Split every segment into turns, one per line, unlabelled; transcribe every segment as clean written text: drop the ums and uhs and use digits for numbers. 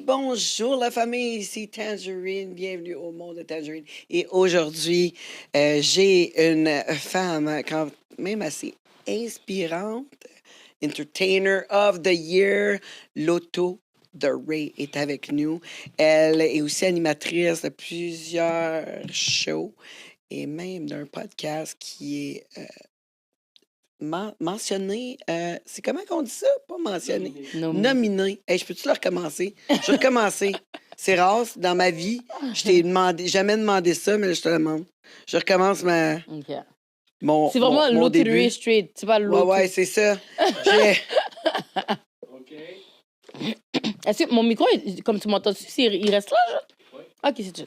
bonjour la famille, ici Tangerine, bienvenue au monde de Tangerine. Et aujourd'hui, j'ai une femme quand même assez inspirante, Entertainer of the Year, Loto de Ray est avec nous. Elle est aussi animatrice de plusieurs shows et même d'un podcast qui est mentionné. C'est comment qu'on dit ça? Pas mentionné. Nominé. Hey, je peux-tu le recommencer? Je vais recommencer. C'est rare dans ma vie. Je t'ai jamais demandé ça, mais là, je te le demande. Je recommence
Okay.
mon
C'est vraiment
mon
Lottery
début.
Street. C'est pas Lotto.
Ouais, c'est ça.
OK.
Est-ce que mon micro, comme tu m'entends, il reste là? Oui. OK, c'est tout.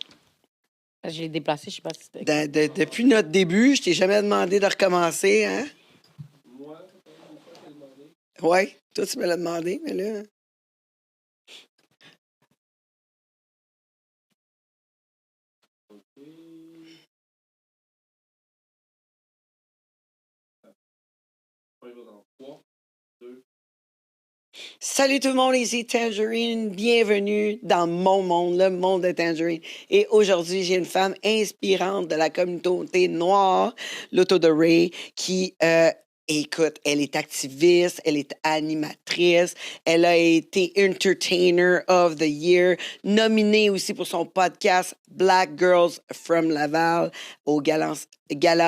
Je l'ai déplacé, je sais pas si c'était...
Depuis notre début, je t'ai jamais demandé de recommencer, hein?
Moi, une fois, je t'ai demandé.
Ouais, toi, tu me l'as demandé, mais là...
OK. On y va dans 3, 2.
Salut tout le monde, ici Tangerine. Bienvenue dans mon monde, le monde de Tangerine. Et aujourd'hui, j'ai une femme inspirante de la communauté noire, Loto de Ray, qui, écoute, elle est activiste, elle est animatrice, elle a été Entertainer of the Year, nominée aussi pour son podcast Black Girls from Laval au gala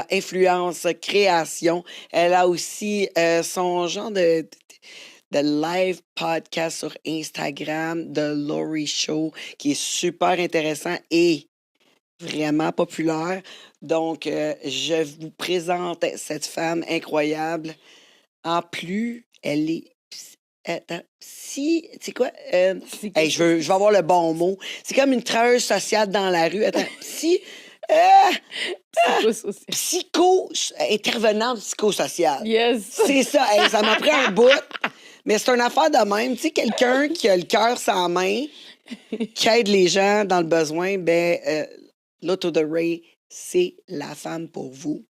Influence Création. Elle a aussi son genre de live podcast sur Instagram de Laurie Show qui est super intéressant et vraiment populaire. Donc, je vous présente cette femme incroyable. En plus, elle est... Attends, c'est quoi? Hey, je vais avoir le bon mot. C'est comme une travailleuse sociale dans la rue. Attends, intervenante psychosociale.
Yes.
C'est ça. Hey, ça m'a pris un bout. Mais c'est une affaire de même. Tu sais, quelqu'un qui a le cœur sans main, qui aide les gens dans le besoin, Loto de Ray, c'est la femme pour vous.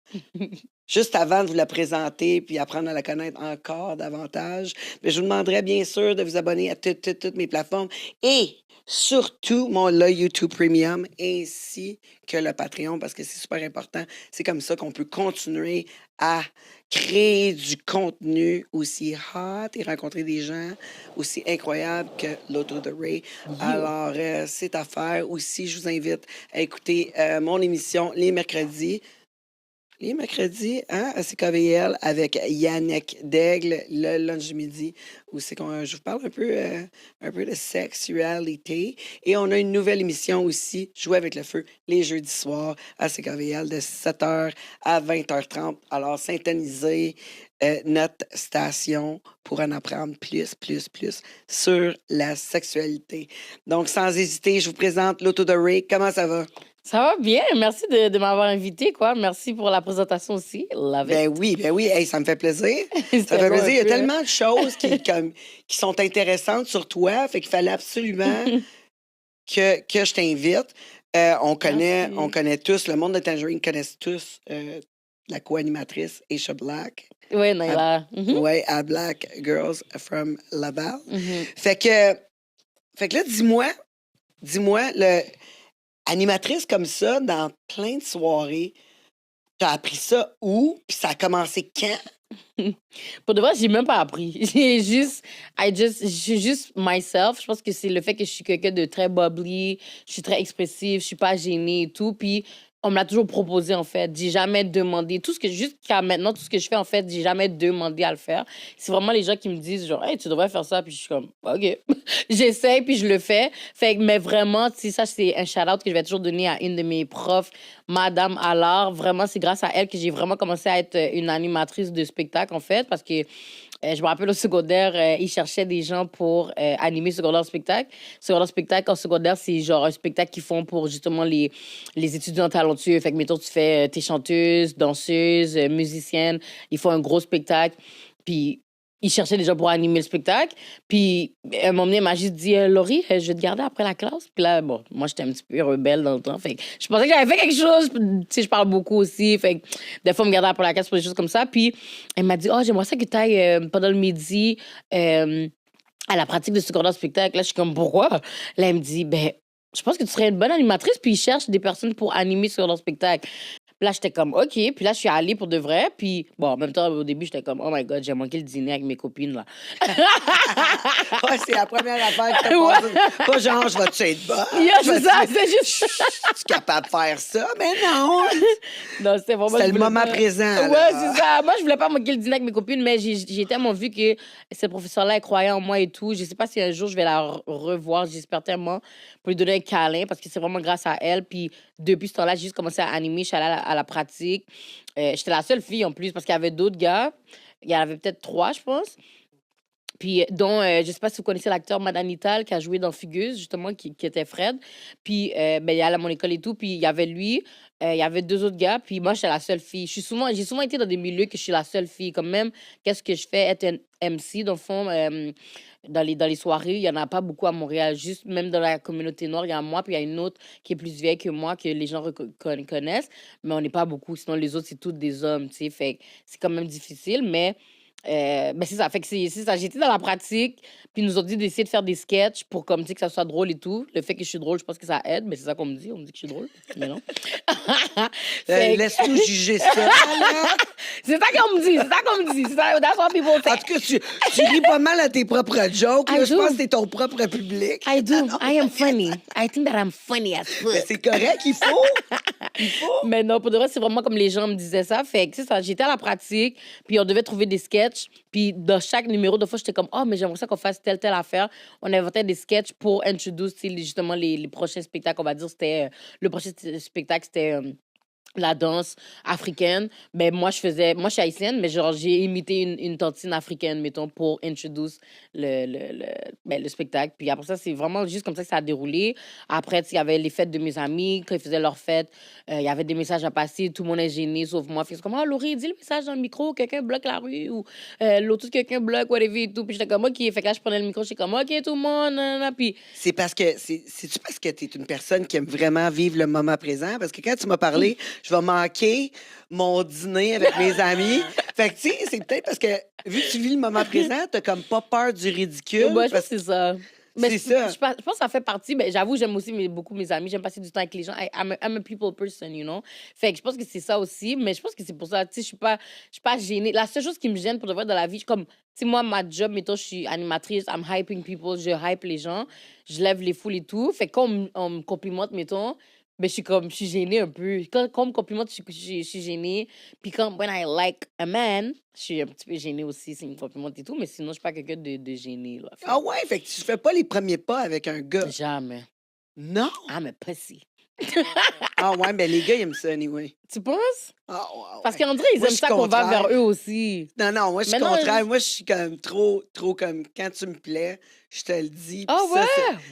Juste avant de vous la présenter puis apprendre à la connaître encore davantage, je vous demanderai bien sûr de vous abonner à toutes mes plateformes et surtout mon YouTube Premium ainsi que le Patreon parce que c'est super important. C'est comme ça qu'on peut continuer à créer du contenu aussi hot et rencontrer des gens aussi incroyables que Loto de Ray. Alors, c'est à faire. Aussi, je vous invite à écouter mon émission les mercredis. Les mercredis, hein, à CKVL avec Yannick Daigle, le lunch du midi, où c'est qu'on je vous parle un peu de sexualité. Et on a une nouvelle émission aussi, Jouer avec le feu, les jeudis soirs à CKVL de 7h à 20h30. Alors, syntonisez notre station pour en apprendre plus sur la sexualité. Donc, sans hésiter, je vous présente Loto de Ray. Comment ça va?
Ça va bien. Merci de m'avoir invité, quoi. Merci pour la présentation aussi.
Ben oui. Hey, ça me fait plaisir. Ça me fait plaisir. Il y a tellement de choses qui sont intéressantes sur toi. Fait qu'il fallait absolument que je t'invite. On connaît tous, le monde de Tangerine connaissent tous la co-animatrice Aisha Black.
Oui, Naila.
Oui, à Black Girls from Laval. Fait que là, dis-moi, animatrice comme ça, dans plein de soirées, t'as appris ça où? Puis ça a commencé quand?
Pour de vrai, j'ai même pas appris. Je suis juste myself. Je pense que c'est le fait que je suis quelqu'un de très bubbly, je suis très expressive, je suis pas gênée et tout. Puis on me l'a toujours proposé, en fait. J'ai jamais demandé. Jusqu'à maintenant, tout ce que je fais, en fait, j'ai jamais demandé à le faire. C'est vraiment les gens qui me disent, genre, hey, tu devrais faire ça. Puis je suis comme, OK. J'essaie, puis je le fais. Mais vraiment, tu sais, ça, c'est un shout-out que je vais toujours donner à une de mes profs, Madame Allard. Vraiment, c'est grâce à elle que j'ai vraiment commencé à être une animatrice de spectacle, en fait, parce que je me rappelle au secondaire, ils cherchaient des gens pour animer secondaire spectacle. Secondaire spectacle, en secondaire, c'est genre un spectacle qu'ils font pour justement les étudiants talentueux. Fait que, mettons, tu fais t'es chanteuse, danseuse, musicienne. Ils font un gros spectacle. Puis il cherchait des gens pour animer le spectacle. Puis, à un moment donné, il m'a juste dit, Laurie, je vais te garder après la classe. Puis là, bon, moi, j'étais un petit peu rebelle dans le temps. Fait que je pensais que j'avais fait quelque chose. Tu sais, je parle beaucoup aussi. Fait que des fois, on me gardait après la classe pour des choses comme ça. Puis, elle m'a dit, j'aimerais ça que tu ailles pendant le midi à la pratique de ce cours de spectacle. Là, je suis comme, pourquoi? Là, elle me dit, ben, je pense que tu serais une bonne animatrice, puis ils cherchent des personnes pour animer sur leur spectacle. Puis là, j'étais comme, OK. Puis là, je suis allée pour de vrai. Puis, bon, en même temps, au début, j'étais comme, oh my God, j'ai manqué le dîner avec mes copines, là.
Ouais, c'est la première affaire que t'as
Ouais.
passée. Pas genre, je vais-tu être bonne?
Yeah, c'est ça, c'est juste...
Je suis capable de faire ça, mais non.
Non, c'était vraiment...
C'était
je
le
voulais
moment
pas-
présent.
Ouais,
là.
c'est ça. Moi, je voulais pas manquer le dîner avec mes copines, mais j'ai tellement vu que cette professeure-là, elle croyait en moi et tout. Je sais pas si un jour, je vais la revoir. J'espère tellement pour lui donner un câlin parce que c'est vraiment grâce à elle. Puis depuis ce temps-là, j'ai juste commencé à animer. Je suis allée à la pratique. J'étais la seule fille en plus parce qu'il y avait d'autres gars. Il y en avait peut-être 3, je pense. Puis, dont, je sais pas si vous connaissez l'acteur Madan Nital qui a joué dans Fugueuse, justement, qui était Fred. Puis, ben, il allait à mon école et tout. Puis, il y avait lui, il y avait 2 autres gars. Puis, moi, j'étais la seule fille. J'ai souvent été dans des milieux que je suis la seule fille. Comme même, qu'est-ce que je fais? Être un MC, dans le fond, dans les soirées, il y en a pas beaucoup à Montréal. Juste, même dans la communauté noire, il y a moi, puis il y a une autre qui est plus vieille que moi, que les gens connaissent. Mais on n'est pas beaucoup. Sinon, les autres, c'est tous des hommes, tu sais. Fait que c'est quand même difficile, mais... ben c'est ça, fait que c'est ça. J'étais dans la pratique, puis ils nous ont dit d'essayer de faire des sketchs pour comme, tu sais, que ça soit drôle et tout. Le fait que je suis drôle, je pense que ça aide, mais c'est ça qu'on me dit. On me dit que je suis drôle, mais non. Fait que-
Laisse-nous juger ça. là.
c'est ça qu'on me dit, c'est ça qu'on me dit. C'est ça, that's what people
En
say.
tout cas, tu ris pas mal à tes propres jokes. là.
I
Je
do.
pense que c'est ton propre public.
I do. I am funny. I think that I'm funny as
Mais
fuck.
c'est correct, il faut. Il faut.
Mais non, pour de vrai, c'est vraiment comme les gens me disaient ça. Fait que c'est ça, j'étais à la pratique, puis on devait trouver des sketchs. Puis dans chaque numéro, de fois, j'étais comme, oh, mais j'aimerais ça qu'on fasse telle affaire. On inventait des sketchs pour introduire, tu sais, justement, les prochains spectacles. On va dire, c'était, le prochain spectacle, c'était la danse africaine. Ben, moi, je suis haïtienne, mais genre, j'ai imité une tantine africaine, mettons, pour introduire le spectacle. Puis après ça, c'est vraiment juste comme ça que ça a déroulé. Après, tu sais, il y avait les fêtes de mes amis. Quand ils faisaient leurs fêtes, il y avait des messages à passer. Tout le monde est gêné, sauf moi. Fait que c'est comme, oh, Laurie, dis le message dans le micro. Quelqu'un bloque la rue ou l'autre, quelqu'un bloque, whatever et tout. Puis j'étais comme, OK. Fait que là, je prenais le micro. J'étais comme, OK, tout le monde. Nanana. Puis
C'est parce que c'est-tu parce que tu es une personne qui aime vraiment vivre le moment présent? Parce que quand tu m'as parlé, je vais manquer mon dîner avec mes amis. Fait que, tu sais, c'est peut-être parce que, vu que tu vis le moment présent, t'as comme pas peur du ridicule.
moi, je pense
parce
que c'est ça.
C'est ça.
Je pense que ça fait partie. Mais j'avoue, j'aime aussi beaucoup mes amis. J'aime passer du temps avec les gens. I'm a people person, you know. Fait que je pense que c'est ça aussi. Mais je pense que c'est pour ça. Tu sais, je suis pas gênée. La seule chose qui me gêne pour de vrai dans la vie, comme, tu sais, moi, ma job, mettons, je suis animatrice. I'm hyping people. Je hype les gens. Je lève les foules et tout. Fait que quand on me complimente, mettons, ben, je suis gênée un peu. Quand on me complimente, je suis gênée. Puis quand, when I like a man, je suis un petit peu gênée aussi s'il me complimente et tout. Mais sinon, je suis pas quelqu'un de gêné, là. Fait
Ah ouais, fait que tu fais pas les premiers pas avec un gars.
jamais.
Non.
I'm a pussy.
Ah ouais, ben les gars, ils aiment ça, anyway.
Tu penses?
Ah ouais, ouais.
Parce qu'on dirait qu'ils
Moi,
aiment
je suis
ça qu'on va
contraire.
vers eux aussi.
Non, non, moi, je suis
Mais non,
contraire. Moi, je suis comme trop comme quand tu me plais, je te le dis.
Ah
puis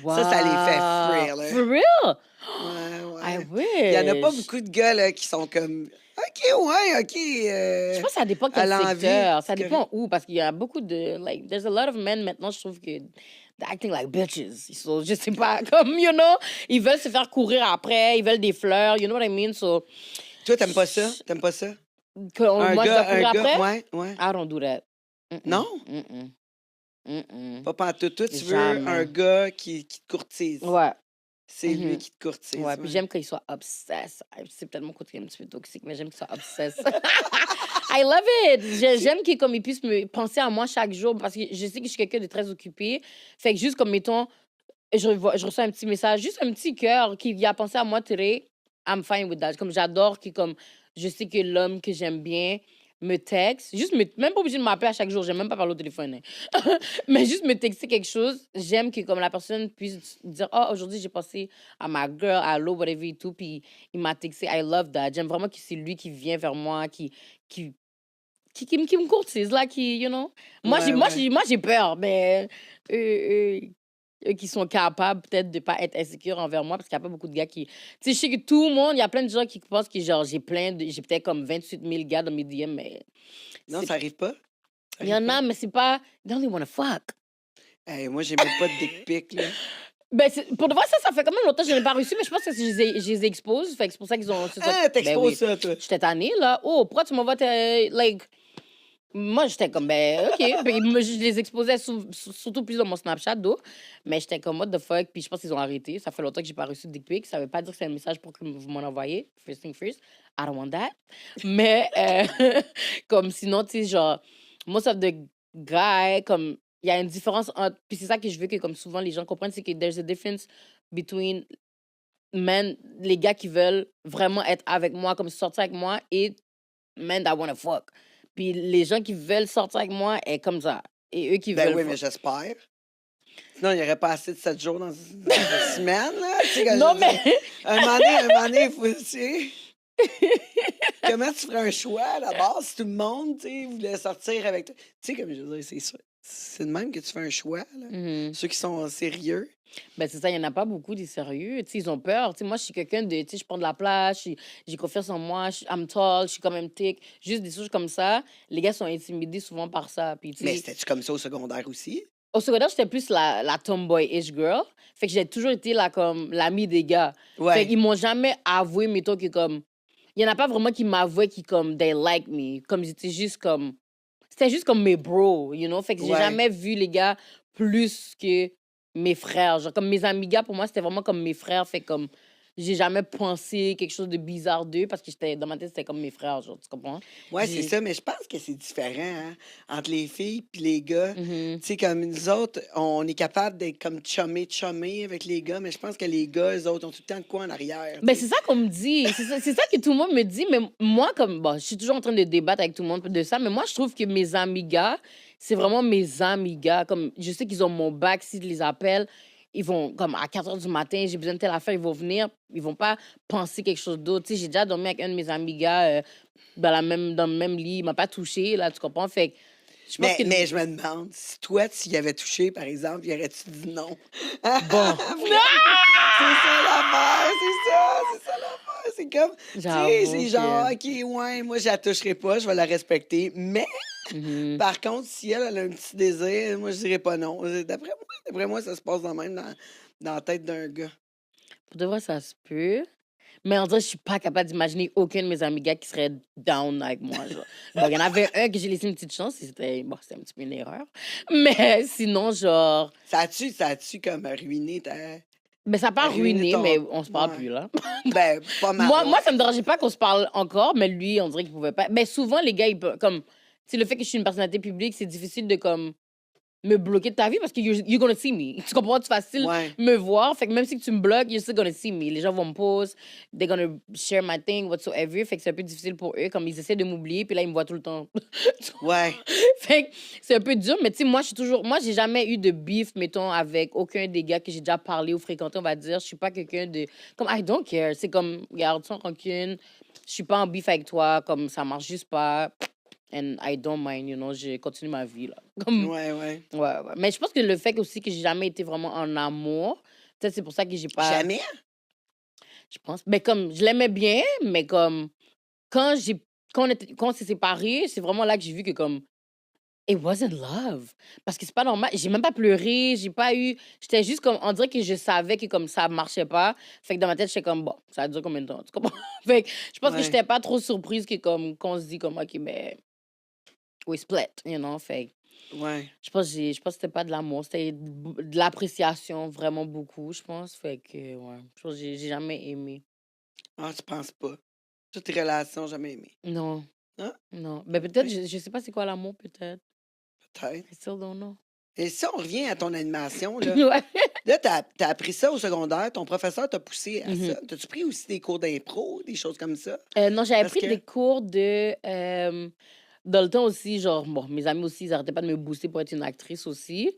ouais?
ça les fait frire, là.
For real?
Ouais,
I
ouais.
wish.
Il y en a pas beaucoup de gars là, qui sont comme OK, ouais, OK.
Je pense que ça dépend
à
quel
l'envie,
secteur. Ça
c'est
dépend où. Parce qu'il y a beaucoup de... Like, there's a lot of men maintenant, je trouve que... they're acting like bitches. Ils sont, je sais pas, comme, you know, ils veulent se faire courir après, ils veulent des fleurs, you know what I mean? So,
Toi, t'aimes pas ça? T'aimes pas ça?
moi, je dois courir après?
ouais, ouais.
I don't do that.
Non? Pas pantoute. Toi, tu veux
Jamais.
un gars qui te courtise.
Ouais.
C'est lui
Mhm.
qui te courtise.
Ouais, puis j'aime qu'il soit obsessed. C'est peut-être mon côté un petit peu toxique, mais j'aime qu'il soit obsessed. I love it! J'aime qu'il comme, il puisse me penser à moi chaque jour parce que je sais que je suis quelqu'un de très occupé. Fait que juste comme, mettons, je reçois un petit message, juste un petit cœur qui vient penser à moi today, I'm fine with that. Comme j'adore que comme, je sais que l'homme que j'aime bien me texte, même pas obligé de m'appeler à chaque jour, j'aime même pas parler au téléphone, hein. Mais juste me texter quelque chose, j'aime que comme la personne puisse dire, oh, aujourd'hui j'ai pensé à ma girl, à l'eau, whatever et tout, puis il m'a texté, I love that. J'aime vraiment que c'est lui qui vient vers moi, qui me courtise, là, qui, you know. Moi,
Ouais,
j'ai peur, mais eux qui sont capables peut-être de pas être insécures envers moi, parce qu'il n'y a pas beaucoup de gars qui... Tu sais, je sais que tout le monde, il y a plein de gens qui pensent que, genre, j'ai peut-être comme 28 000 gars dans mes DM, mais...
Non,
c'est-
ça arrive pas.
Il y en a, mais c'est pas... They only wanna fuck.
Hey, moi, j'ai même pas de dick pic, là.
Ben, pour de vrai, ça fait quand même longtemps que je n'ai pas reçu, mais je pense que je les expose, fait que c'est pour ça qu'ils ont... c'est ça-
Ah, t'exposes
Ben oui.
ça, toi.
J'étais tannée, là. Oh, pourquoi tu m'envoies like... Moi, j'étais comme, ben, OK. Puis moi, je les exposais surtout plus dans mon Snapchat, d'eau. Mais j'étais comme, what the fuck. Puis je pense qu'ils ont arrêté. Ça fait longtemps que j'ai pas reçu de dick pic. Ça veut pas dire que c'est un message pour que vous m'en envoyez. First thing first. I don't want that. Mais, comme sinon, tu sais, genre, most of the guy, comme, il y a une différence entre. Puis c'est ça que je veux que, comme souvent, les gens comprennent, c'est que there's a difference between men, les gars qui veulent vraiment être avec moi, comme sortir avec moi, et men that wanna fuck. Puis les gens qui veulent sortir avec moi est comme ça. Et eux qui
Ben
veulent
oui,
fuck.
mais j'espère. Sinon, il n'y aurait pas assez de 7 jours dans une semaine, là. Tu sais, quand
Non,
je veux dire,
mais.
un moment donné, il faut, tu sais... Comment tu ferais un choix, à la base, si tout le monde, tu sais, voulait sortir avec toi? Tu sais, comme je veux dire, c'est ça. C'est de même que tu fais un choix, là.
Mhm.
Ceux qui sont sérieux.
Ben, c'est ça, il n'y en a pas beaucoup des sérieux. Tu sais, ils ont peur. Tu sais, moi, je suis quelqu'un de. Tu sais, je prends de la place, j'ai confiance en moi, I'm tall, je suis quand même thick. Juste des choses comme ça. Les gars sont intimidés souvent par ça. Puis, tu
Mais
sais,
c'était-tu comme ça au secondaire aussi?
au secondaire, j'étais plus la tomboy-ish girl. Fait que j'ai toujours été là comme l'amie des gars. Fait
Ouais.
qu'ils m'ont jamais avoué, mettons, que comme. Il y en a pas vraiment qui m'avouaient qui, comme, they like me. Comme j'étais juste comme. C'était juste comme mes bros, you know? Fait que j'ai
Ouais.
jamais vu les gars plus que mes frères. Genre, comme mes amis gars, pour moi, c'était vraiment comme mes frères. Fait comme. J'ai jamais pensé quelque chose de bizarre d'eux parce que j'étais dans ma tête, c'était comme mes frères, genre, tu comprends?
Ouais, c'est
J'ai.
ça, mais je pense que c'est différent, hein, entre les filles puis les gars.
Mhm.
Tu sais, comme nous autres, on est capable d'être comme chumé avec les gars, mais je pense que les gars, eux autres, ont tout le temps de quoi en arrière.
Ben,
tu sais.
c'est ça qu'on me dit. C'est ça que tout le monde me dit. Mais moi, comme, bon, je suis toujours en train de débattre avec tout le monde de ça. Mais moi, je trouve que mes amis gars, c'est vraiment mes amis gars. Comme, je sais qu'ils ont mon bac. Si je les appelle, ils vont, comme, à 4 h du matin, j'ai besoin de telle affaire, ils vont venir. Ils vont pas penser quelque chose d'autre. Tu sais, j'ai déjà dormi avec un de mes amis gars dans le même lit. Il m'a pas touché, là, tu comprends? Fait que je pense que.
Mais je me demande, si toi, tu y avais touché, par exemple, y aurais-tu dit non?
Bon,
C'est ça l'affaire, c'est ça l'affaire. C'est comme, tu sais,
j'avoue
c'est genre,
que.
OK, ouais, moi, je la toucherai pas, je vais la respecter. Mais,
Mhm.
par contre, si elle a un petit désir, moi, je dirais pas non. D'après moi, ça se passe dans même dans la tête d'un gars.
Pour de vrai, ça se peut. Mais on dirait que je suis pas capable d'imaginer aucun de mes amis gars qui serait down avec moi. Genre. Bon, il y en avait un que j'ai laissé une petite chance. C'était bon, c'était un petit peu une erreur. Mais sinon, genre.
Ça a-tu comme ruiné ta...
Mais ça n'a pas
ruiné
ruiné,
ton...
mais on se parle
Ouais.
plus, là.
Ben, pas mal.
Moi,
ouais.
ça me dérangeait pas qu'on se parle encore, mais lui, on dirait qu'il pouvait pas. Mais souvent, les gars, ils peuvent. Comme. Tu sais, le fait que je suis une personnalité publique, c'est difficile de, comme, me bloquer de ta vie parce que you're gonna see me. Tu comprends? C'est facile
Ouais.
me voir. Fait que même si tu me bloques, you're still gonna see me. Les gens vont me poser, they're gonna share my thing, whatsoever. Fait que c'est un peu difficile pour eux, comme ils essaient de m'oublier, puis là, ils me voient tout le temps.
Ouais.
Fait que c'est un peu dur, mais tu sais, moi, j'ai jamais eu de beef, mettons, avec aucun des gars que j'ai déjà parlé ou fréquenté, on va dire. Je suis pas quelqu'un de. Comme, I don't care. C'est comme, regarde, sans rancune. Je suis pas en beef avec toi, comme ça marche juste pas. And I don't mind, you know, je continue ma vie, là. Comme.
Ouais, ouais.
Ouais. Mais je pense que le fait aussi que j'ai jamais été vraiment en amour, peut-être c'est pour ça que j'ai pas.
Jamais?
Je pense. Mais comme, je l'aimais bien, mais comme, quand on s'est séparés, c'est vraiment là que j'ai vu que comme, it wasn't love. Parce que c'est pas normal. J'ai même pas pleuré, j'ai pas eu. J'étais juste comme, on dirait que je savais que comme ça marchait pas. Fait que dans ma tête, j'étais comme, bon, ça a duré combien de temps? Tu comprends? Fait que je pense que
Ouais.
j'étais pas trop surprise que comme, qu'on se dit comme, ok, ben, we split, you know? Fait que
Ouais.
je pense que c'était pas de l'amour, c'était de l'appréciation vraiment beaucoup, je pense. Fait que, ouais, je pense que j'ai jamais aimé.
Ah, tu penses pas? Toutes tes relations, jamais aimé.
Non.
Hein?
Non. Ben, peut-être,
Oui.
je sais pas c'est quoi l'amour, peut-être.
Peut-être.
I still don't know.
Et si on revient à ton animation, là,
Ouais.
là t'as appris ça au secondaire, ton professeur t'a poussé à
Mhm.
ça. T'as-tu pris aussi des cours d'impro, des choses comme ça?
Non, j'avais
Parce
pris
que...
des cours de. Dans le temps aussi, genre, bon, mes amis aussi, ils arrêtaient pas de me booster pour être une actrice aussi.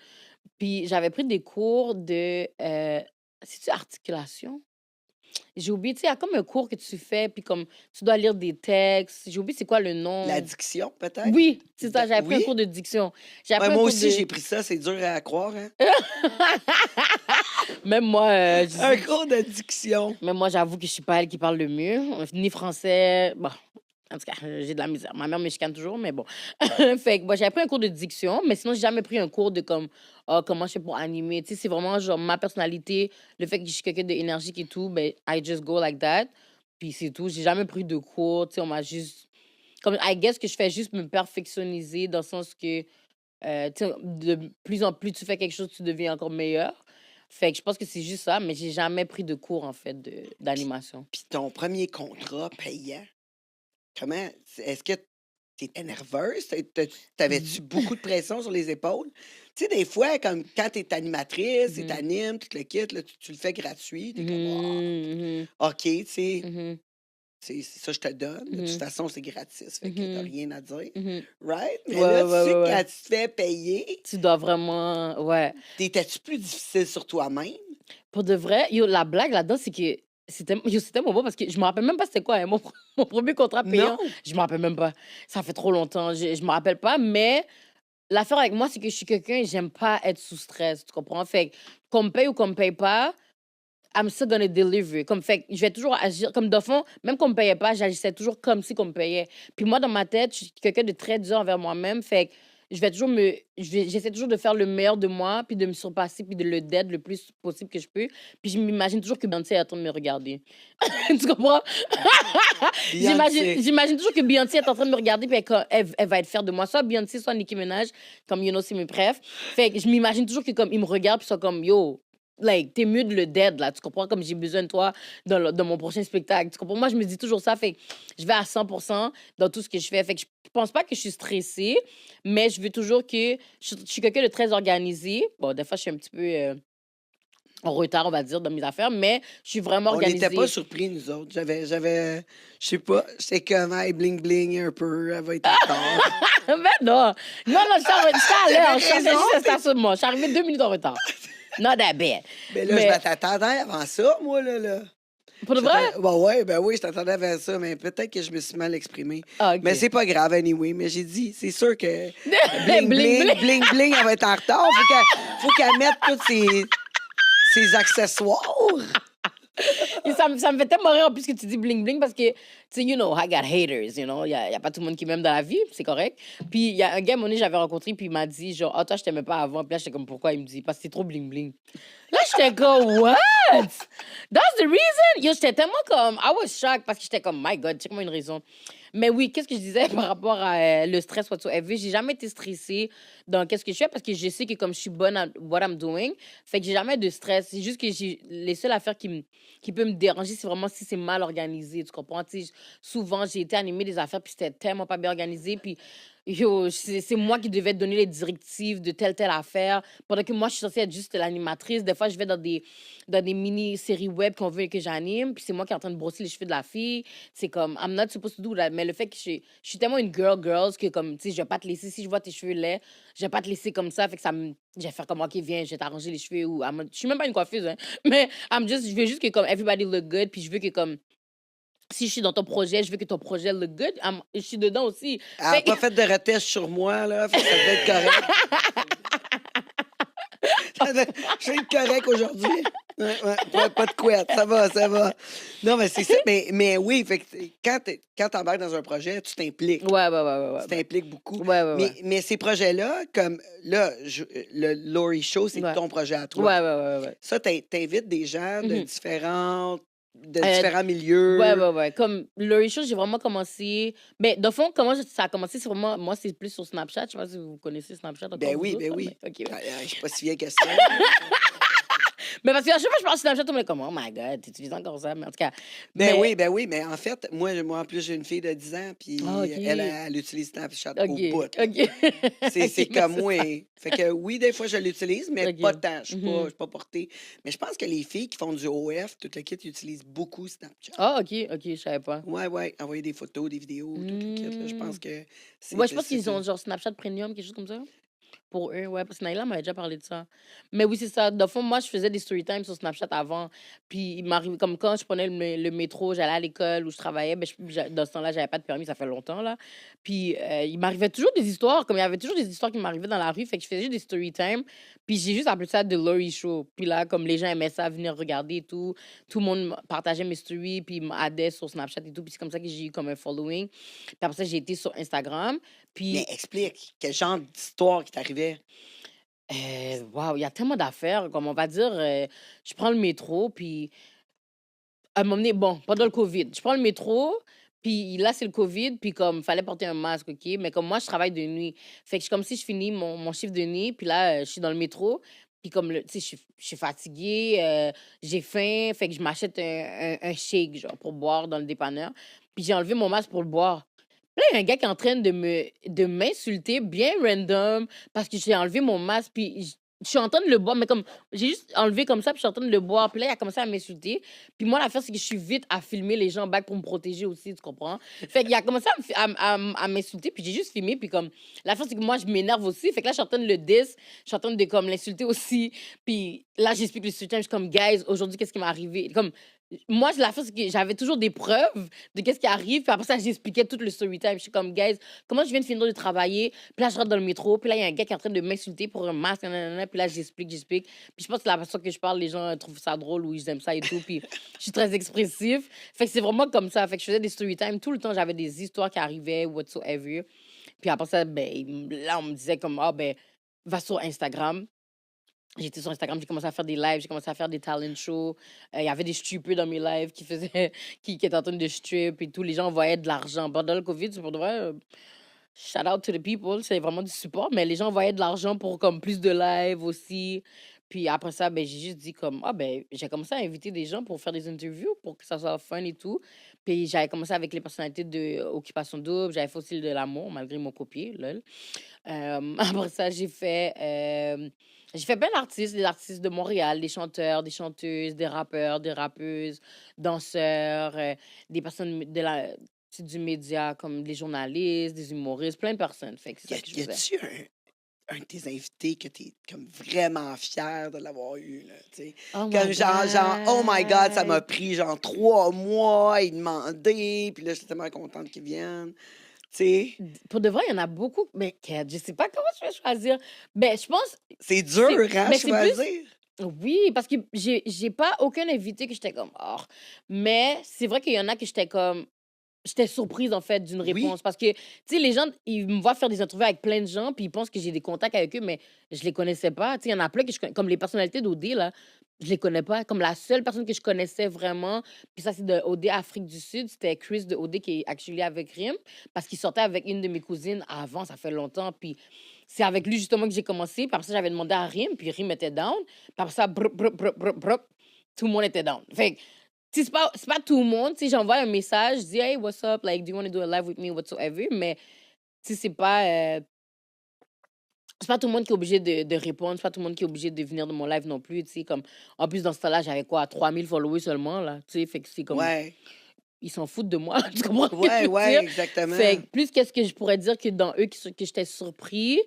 Puis j'avais pris des cours de. C'est-tu articulation? J'ai oublié, tu sais, il y a comme un cours que tu fais, puis comme tu dois lire des textes. J'ai oublié c'est quoi le nom.
La diction, peut-être?
Oui, c'est ça, j'avais pris un
Oui?
cours de diction. J'avais
Ouais,
pris un
moi
cours
aussi,
de.
j'ai pris ça. C'est dur à croire, hein?
Même moi,
Un cours de diction.
même moi, j'avoue que je suis pas elle qui parle le mieux. Ni français. Bon, en tout cas, j'ai de la misère. Ma mère me chicane toujours, mais bon. Fait que, bon, j'avais pris un cours de diction, mais sinon, j'ai jamais pris un cours de comme, comment je fais pour animer. Tu sais, c'est vraiment genre ma personnalité, le fait que je suis quelqu'un d'énergique et tout, ben, I just go like that. Puis c'est tout. J'ai jamais pris de cours. Tu sais, on m'a juste Comme, I guess que je fais juste me perfectionniser dans le sens que tu sais, de plus en plus tu fais quelque chose, tu deviens encore meilleur. Fait que je pense que c'est juste ça, mais j'ai jamais pris de cours, en fait, d'animation.
Puis ton premier contrat payant, comment... Est-ce que t'étais nerveuse? T'avais-tu beaucoup de pression sur les épaules? Tu sais, des fois, comme quand t'es animatrice et
Mhm.
t'animes, tu te le quittes, là, tu le fais gratuit, t'es comme,
Mhm,
OK, tu sais,
mhm,
c'est ça, je te donne. De toute
mhm,
façon, c'est gratis, fait que t'as
mhm,
rien à dire.
mhm.
Right? Mais
Ouais,
là,
ouais,
tu sais,
ouais,
quand
ouais.
tu te fais payer,
Tu dois vraiment... Ouais.
t'étais-tu plus difficile sur toi-même?
Pour de vrai, yo, la blague là-dedans, c'est que c'était mon beau parce que je me rappelle même pas c'était quoi, hein, mon premier contrat payant.
Non!
Je me rappelle même pas. Ça fait trop longtemps. Je me rappelle pas, mais l'affaire avec moi, c'est que je suis quelqu'un, j'aime pas être sous stress. Tu comprends? Fait que qu'on me paye ou qu'on me paye pas, I'm still gonna deliver. Comme, fait que je vais toujours agir. Comme, de fond, même qu'on me payait pas, j'agissais toujours comme si qu'on me payait. Puis moi, dans ma tête, je suis quelqu'un de très dur envers moi-même. Fait que j'essaie toujours de faire le meilleur de moi, puis de me surpasser, puis de le dead le plus possible que je peux. Puis je m'imagine toujours que Beyoncé est en train de me regarder. Tu comprends?
Beyoncé.
J'imagine toujours que Beyoncé est en train de me regarder, puis elle va être fière de moi. Soit Beyoncé, soit Nicki Minaj, comme you know, c'est mes préf. Fait que je m'imagine toujours que comme ils me regardent, puis ils sont comme yo. Like, t'es mieux de le dead, là. Tu comprends? Comme j'ai besoin de toi dans mon prochain spectacle. Tu comprends? Moi, je me dis toujours ça. Fait que je vais à 100% dans tout ce que je fais. Fait que je pense pas que je suis stressée, mais je veux toujours que... Je suis quelqu'un de très organisé. Bon, des fois, je suis un petit peu en retard, on va dire, dans mes affaires, mais je suis vraiment
On n'était
organisée.
pas surpris, nous autres. Je sais pas, j'étais comme, hey, bling bling un peu, elle va être en retard.
Ben non. Non, j'étais à l'heure. Je
T'avais
changeais
raison,
juste le stationnement. Je suis arrivée 2 minutes en retard. Not that bad.
Mais là,
Mais
je t'attendais avant ça, moi, là.
pour de vrai?
Ben oui, je t'attendais avant ça, mais peut-être que je me suis mal exprimé.
Ah, OK.
Mais c'est pas grave, anyway. Mais j'ai dit, c'est sûr que
Bling, bling.
bling, bling, elle va être en retard. Faut qu'elle mette tous ses accessoires.
Et ça me fait tellement rire en plus que tu dis bling bling parce que, tu sais, you know, I got haters, you know. Il y a pas tout le monde qui m'aime dans la vie, c'est correct. Puis il y a un gars, à un moment donné, j'avais rencontré, puis il m'a dit, genre, ah, toi, je t'aimais pas avant. Puis là, j'étais comme, pourquoi? Il me dit, parce que c'est trop bling bling. Là, j'étais comme, what? That's the reason? Yo, j'étais tellement comme, I was shocked parce que j'étais comme, my God, check-moi une raison. Mais oui, qu'est-ce que je disais par rapport à le stress whatsoever? J'ai jamais été stressée dans qu'est-ce que je fais parce que je sais que comme je suis bonne à what I'm doing, fait que j'ai jamais de stress. C'est juste que les seules affaires qui peut me déranger, c'est vraiment si c'est mal organisé. Tu comprends? Tu sais, souvent, j'ai été animée des affaires puis c'était tellement pas bien organisé. Puis yo, c'est moi qui devais donner les directives de telle affaire. Pendant que moi, je suis censée être juste l'animatrice. Des fois, je vais dans des mini-séries web qu'on veut que j'anime. Puis c'est moi qui est en train de brosser les cheveux de la fille. C'est comme, I'm not supposed to do that. Mais le fait que je suis tellement une girls que comme, tu sais, je vais pas te laisser. Si je vois tes cheveux laids, je vais pas te laisser comme ça. Fait que je vais faire comme, OK, viens, je vais t'arranger les cheveux. Ou, je suis même pas une coiffeuse, hein. Mais je veux juste que comme, everybody look good. Puis je veux que comme, si je suis dans ton projet, je veux que ton projet look good. Je suis dedans aussi.
Elle n'a pas fait de retèche sur moi, là. Fait que ça devait être correct. Je vais être correct aujourd'hui. Ouais, pas de couette. Ça va. Non, mais c'est ça. Mais oui, fait que quand t'embarques dans un projet, tu t'impliques.
Ouais.
Tu t'impliques beaucoup.
Ouais.
Mais ces projets-là, comme là, le Laurie Show, c'est ton projet à toi.
Ouais.
Ça, t'invites des gens de
Mhm.
différents
Euh,
milieux.
Ouais. Comme le show, j'ai vraiment commencé. Mais de fond, comment ça a commencé, c'est vraiment. Moi, c'est plus sur Snapchat. Je sais pas si vous connaissez Snapchat. Encore,
Ben
vous
oui,
autres,
ben
là,
oui.
mais OK.
Je suis pas si vieille que ça.
Mais parce que à chaque fois que je parle sur Snapchat, tout le monde est comme, oh my God, tu utilises encore ça. Mais en tout cas.
Ben oui, mais en fait, moi en plus, j'ai une fille de 10 ans, puis
Ah, OK.
elle utilise Snapchat au
OK.
bout.
OK.
C'est
OK,
comme
mais
moi.
c'est
Fait que oui, des fois, je l'utilise, mais
OK.
pas tant. Je
Mhm.
suis pas portée. Mais je pense que les filles qui font du OF, tout le kit, utilisent beaucoup Snapchat.
Ah, OK, je savais pas.
Ouais. Envoyer des photos, des vidéos, tout le kit. Là, je pense que c'est.
Ouais, je pense
c'est
qu'ils
ça.
ont genre Snapchat Premium, quelque chose comme ça. Pour eux, ouais, parce que Naïla m'avait déjà parlé de ça. Mais oui, c'est ça. Dans le fond, moi, je faisais des story time sur Snapchat avant. Puis il m'arrivait, comme quand je prenais le métro, j'allais à l'école où je travaillais, ben, dans ce temps-là, j'avais pas de permis, ça fait longtemps, là. Puis il m'arrivait toujours des histoires, comme il y avait toujours des histoires qui m'arrivaient dans la rue, fait que je faisais juste des story time. Puis j'ai juste appelé ça The Laurie Show. Puis là, comme les gens aimaient ça, venir regarder et tout le monde partageait mes stories, puis m'aidait sur Snapchat et tout. Puis c'est comme ça que j'ai eu comme un following. Puis après ça, j'ai été sur Instagram. Puis
Mais explique, quel genre d'histoire qui t'arrivait?
Wow, il y a tellement d'affaires. Comme on va dire, je prends le métro, puis à un moment donné, bon, pendant le COVID, je prends le métro, Puis là, c'est le COVID, puis comme, fallait porter un masque, OK? Mais comme moi, je travaille de nuit. Fait que comme si je finis mon chiffre de nuit, puis là, je suis dans le métro, puis comme, tu sais, je suis fatiguée, j'ai faim, fait que je m'achète un shake, genre, pour boire dans le dépanneur. Puis j'ai enlevé mon masque pour le boire. Puis là, il y a un gars qui est en train de m'insulter, bien random, parce que j'ai enlevé mon masque, puis je suis en train de le boire, mais comme, j'ai juste enlevé comme ça, puis je suis en train de le boire. Puis là, il a commencé à m'insulter. Puis moi, l'affaire, c'est que je suis vite à filmer les gens back pour me protéger aussi, tu comprends? Fait qu'il a commencé à m'insulter, puis j'ai juste filmé. Puis comme, l'affaire, c'est que moi, je m'énerve aussi. Fait que là, je suis en train de le diss, je suis en train de comme l'insulter aussi. Puis là, j'explique le soutien, je suis comme, guys, aujourd'hui, qu'est-ce qui m'est arrivé? Comme, moi, l'affaire, c'est que j'avais toujours des preuves de qu'est-ce qui arrive. Puis après ça, j'expliquais tout le story time. Je suis comme, guys, comment je viens de finir de travailler? Puis là, je rentre dans le métro. Puis là, il y a un gars qui est en train de m'insulter pour un masque. Nanana, puis là, j'explique. Puis je pense que la façon que je parle, les gens trouvent ça drôle ou ils aiment ça et tout. Puis je suis très expressif. Fait que c'est vraiment comme ça. Fait que je faisais des story time. Tout le temps, j'avais des histoires qui arrivaient, whatsoever. Puis après ça, ben, là, on me disait comme, ah, ben, va sur Instagram. J'étais sur Instagram, j'ai commencé à faire des lives, j'ai commencé à faire des talent shows. Il y avait des strippers dans mes lives qui faisaient, qui étaient en train de strip et tout. Les gens envoyaient de l'argent. Pendant le COVID, c'est pour de vrai, shout out to the people, c'est vraiment du support. Mais les gens envoyaient de l'argent pour comme plus de lives aussi. Puis après ça, ben, j'ai juste dit comme, ah ben, j'ai commencé à inviter des gens pour faire des interviews, pour que ça soit fun et tout. Puis j'avais commencé avec les personnalités de Occupation Double, j'avais fait aussi de l'amour, malgré mon copier, lol. Après ça, j'ai fait plein d'artistes, des artistes de Montréal, des chanteurs, des chanteuses, des rappeurs, des rappeuses, danseurs, des personnes du média comme des journalistes, des humoristes, plein de personnes. Fait que c'est ça que je
Y
faisais.
a-tu un de tes invités que t'es comme vraiment fier de l'avoir eu, là, tu sais?
Oh
Comme
my
genre, oh my God, ça m'a
God!
pris genre 3 mois à y demander, puis là, j'étais tellement contente qu'ils viennent, tu sais?
Pour de vrai, il y en a beaucoup, mais je sais pas comment je vais choisir. Ben, je pense,
C'est dur, hein,
mais c'est plus,
choisir?
oui, parce que j'ai pas aucun invité que j'étais comme, oh. Mais c'est vrai qu'il y en a que j'étais comme, j'étais surprise, en fait, d'une
Oui,
réponse. Parce que, tu sais, les gens, ils me voient faire des interviews avec plein de gens, puis ils pensent que j'ai des contacts avec eux, mais je les connaissais pas. Tu sais, il y en a plein que je connais, comme les personnalités d'OD, là, je les connais pas. Comme la seule personne que je connaissais vraiment, puis ça, c'est de OD Afrique du Sud, c'était Chris de OD qui est actually avec Rim, parce qu'il sortait avec une de mes cousines avant, ça fait longtemps, puis c'est avec lui, justement, que j'ai commencé. Puis après ça, j'avais demandé à Rim, puis Rim était down. Puis après ça, tout le monde était down. Fait que, tu sais, c'est pas tout le monde. Tu sais, j'envoie un message, je dis, hey, what's up? Like, do you want to do a live with me, whatsoever? Mais, tu sais, c'est pas tout le monde qui est obligé de répondre. C'est pas tout le monde qui est obligé de venir de mon live non plus. Tu sais, comme, en plus, dans ce temps-là, j'avais quoi, 3000 followers seulement, là. Tu sais, fait que c'est comme,
ouais,
ils s'en foutent de moi. Tu comprends ce que je
ouais,
veux
ouais,
dire?
exactement.
Fait que plus qu'est-ce que je pourrais dire que dans eux que j'étais surpris,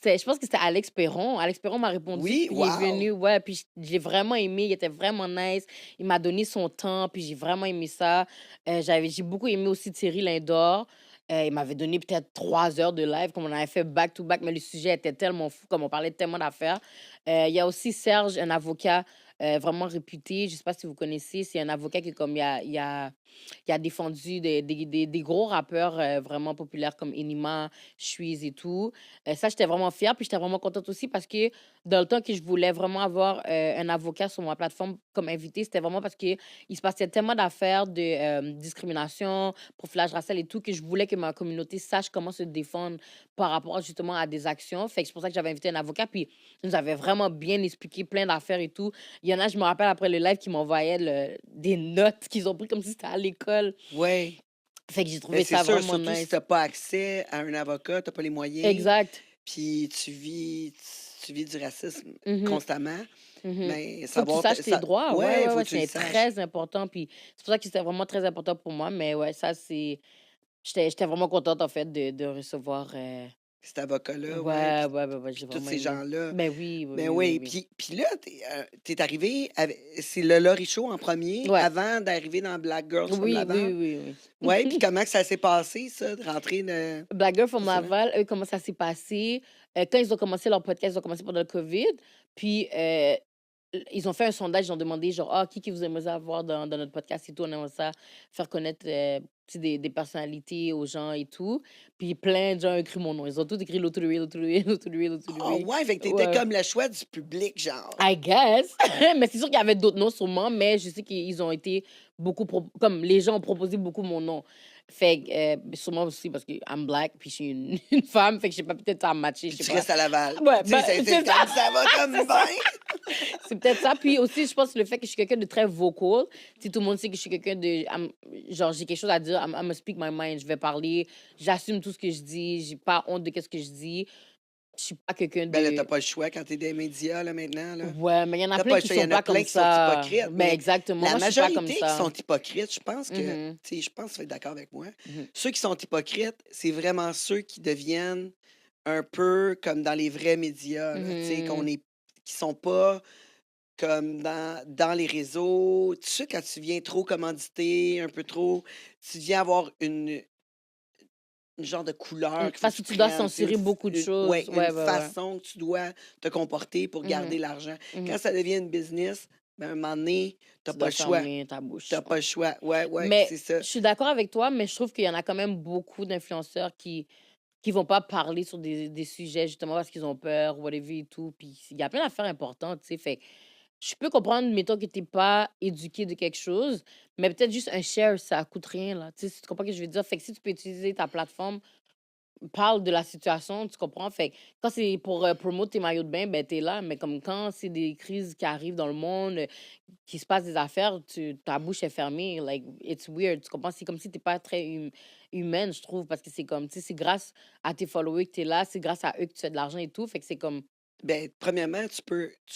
je pense que c'était Alex Perron. Alex Perron m'a répondu,
Oui,
puis il est
wow!
venu, ouais, puis j'ai vraiment aimé, il était vraiment nice. Il m'a donné son temps, puis j'ai vraiment aimé ça. J'ai beaucoup aimé aussi Thierry Lindor. Il m'avait donné peut-être 3 heures de live, comme on avait fait back-to-back, mais le sujet était tellement fou, comme on parlait de tellement d'affaires. Il y a aussi Serge, un avocat vraiment réputé. Je sais pas si vous connaissez, c'est un avocat qui, comme, il a défendu des gros rappeurs vraiment populaires comme Enima, Suisse et tout. Ça, j'étais vraiment fière. Puis j'étais vraiment contente aussi parce que dans le temps que je voulais vraiment avoir un avocat sur ma plateforme comme invité, c'était vraiment parce qu'il se passait tellement d'affaires de discrimination, profilage racial et tout, que je voulais que ma communauté sache comment se défendre par rapport justement à des actions. Fait que c'est pour ça que j'avais invité un avocat. Puis il nous avait vraiment bien expliqué plein d'affaires et tout. Il y en a, je me rappelle, après le live, qui m'envoyaient des notes qu'ils ont pris comme si c'était à l'école.
Ouais.
Fait que j'ai
Mais
trouvé
c'est
ça
sûr,
vraiment
surtout si
nice.
t'as pas accès à un avocat, t'as pas les moyens,
Exact.
puis tu vis du racisme
Mhm,
constamment,
mhm.
mais
Faut que tu
savoir...
saches tes droits. Ouais,
Ouais,
ouais,
faut
ouais,
que tu le
c'est
saches.
très important. Puis c'est pour ça que c'était vraiment très important pour moi. Mais ouais, ça, c'est. J'étais vraiment contente, en fait, de recevoir.
Cet avocat-là, ouais,
Ouais, ouais, ouais, ouais,
puis
j'ai
tous
vraiment
ces
aimé.
gens-là.
Ben oui, oui,
Ben
oui, oui,
oui,
oui.
puis là, t'es arrivé, c'est le Laurie Show en premier,
Ouais.
avant d'arriver dans Black Girls from
Oui, oui,
Laval.
oui, oui.
Ouais, puis comment que ça s'est passé, ça, de rentrer de...
Black Girl from
Justement.
Laval, eux, comment ça s'est passé? Quand ils ont commencé leur podcast, ils ont commencé pendant le COVID. Puis, ils ont fait un sondage, ils ont demandé, genre, ah, qui vous aimez avoir dans notre podcast et tout. On aimerait ça faire connaître tu sais, des personnalités aux gens et tout. Puis, plein de gens ont écrit mon nom. Ils ont tous écrit L'Autouré, L'Autouré, L'Autouré,
Oh,
L'Autouré.
ouais, fait que t'étais
Ouais.
comme le choix du public, genre.
I guess. Mais c'est sûr qu'il y avait d'autres noms sûrement, mais je sais qu'ils ont été beaucoup... Comme les gens ont proposé beaucoup mon nom. Fait que, sûrement aussi parce que I'm black, puis je suis une femme, fait que je sais pas, peut-être à matcher, je
Tu
sais pas.
restes à Laval.
Ouais,
Tu sais,
ben,
c'est
c'est ça.
comme ça va comme bien.
C'est peut-être ça. Puis aussi, je pense le fait que je suis quelqu'un de très vocal. Tu sais, tout le monde sait que je suis quelqu'un de... genre, j'ai quelque chose à dire. I'm gonna speak my mind. Je vais parler. J'assume tout ce que je dis. J'ai pas honte de ce que je dis. Je suis pas quelqu'un
Ben là,
de...
t'as pas le choix quand t'es des médias, là, maintenant, là.
Ouais, mais il y en a
T'as
plein
pas
qui
le choix. Il y
sont
en a
pas
plein
comme
qui sont
ça.
hypocrites,
Ben,
mais
exactement.
la
Moi, je suis pas comme
majorité qui
ça.
sont hypocrites, je pense que,
Mhm.
tu sais, je pense que tu vas être d'accord avec moi.
Mhm.
Ceux qui sont hypocrites, c'est vraiment ceux qui deviennent un peu comme dans les vrais médias, là, tu sais,
Mhm.
qui sont pas comme dans les réseaux. Tu sais, quand tu viens trop commandité, un peu trop, tu viens avoir une genre de couleur qu'il faut
Parce
que
que
tu
tu dois
prennes, tu sais,
censurer beaucoup de
ouais,
choses.
une
Ouais, ouais, ouais.
façon que tu dois te comporter pour
Mhm.
garder l'argent.
Mhm.
Quand ça devient une business, ben, à un moment donné, t'as
Tu
pas
dois
le choix.
fermer ta bouche.
T'as pas le choix. Ouais, ouais,
Mais
c'est ça.
je suis d'accord avec toi, mais je trouve qu'il y en a quand même beaucoup d'influenceurs qui vont pas parler sur des sujets justement parce qu'ils ont peur, whatever et tout. Puis il y a plein d'affaires importantes, tu sais. Fait je peux comprendre, mettons, que t'es pas éduqué de quelque chose, mais peut-être juste un share, ça coûte rien, là. Tu sais, tu comprends ce que je veux dire? Fait que si tu peux utiliser ta plateforme, parle de la situation, tu comprends? Fait que quand c'est pour promouvoir tes maillots de bain, ben t'es là. Mais comme quand c'est des crises qui arrivent dans le monde, qu'il se passe des affaires, ta bouche est fermée. Like, it's weird. Tu comprends? C'est comme si t'es pas très humaine, je trouve, parce que c'est comme, tu sais, c'est grâce à tes followers que t'es là, c'est grâce à eux que tu fais de l'argent et tout. Fait que c'est comme.
Ben, premièrement, tu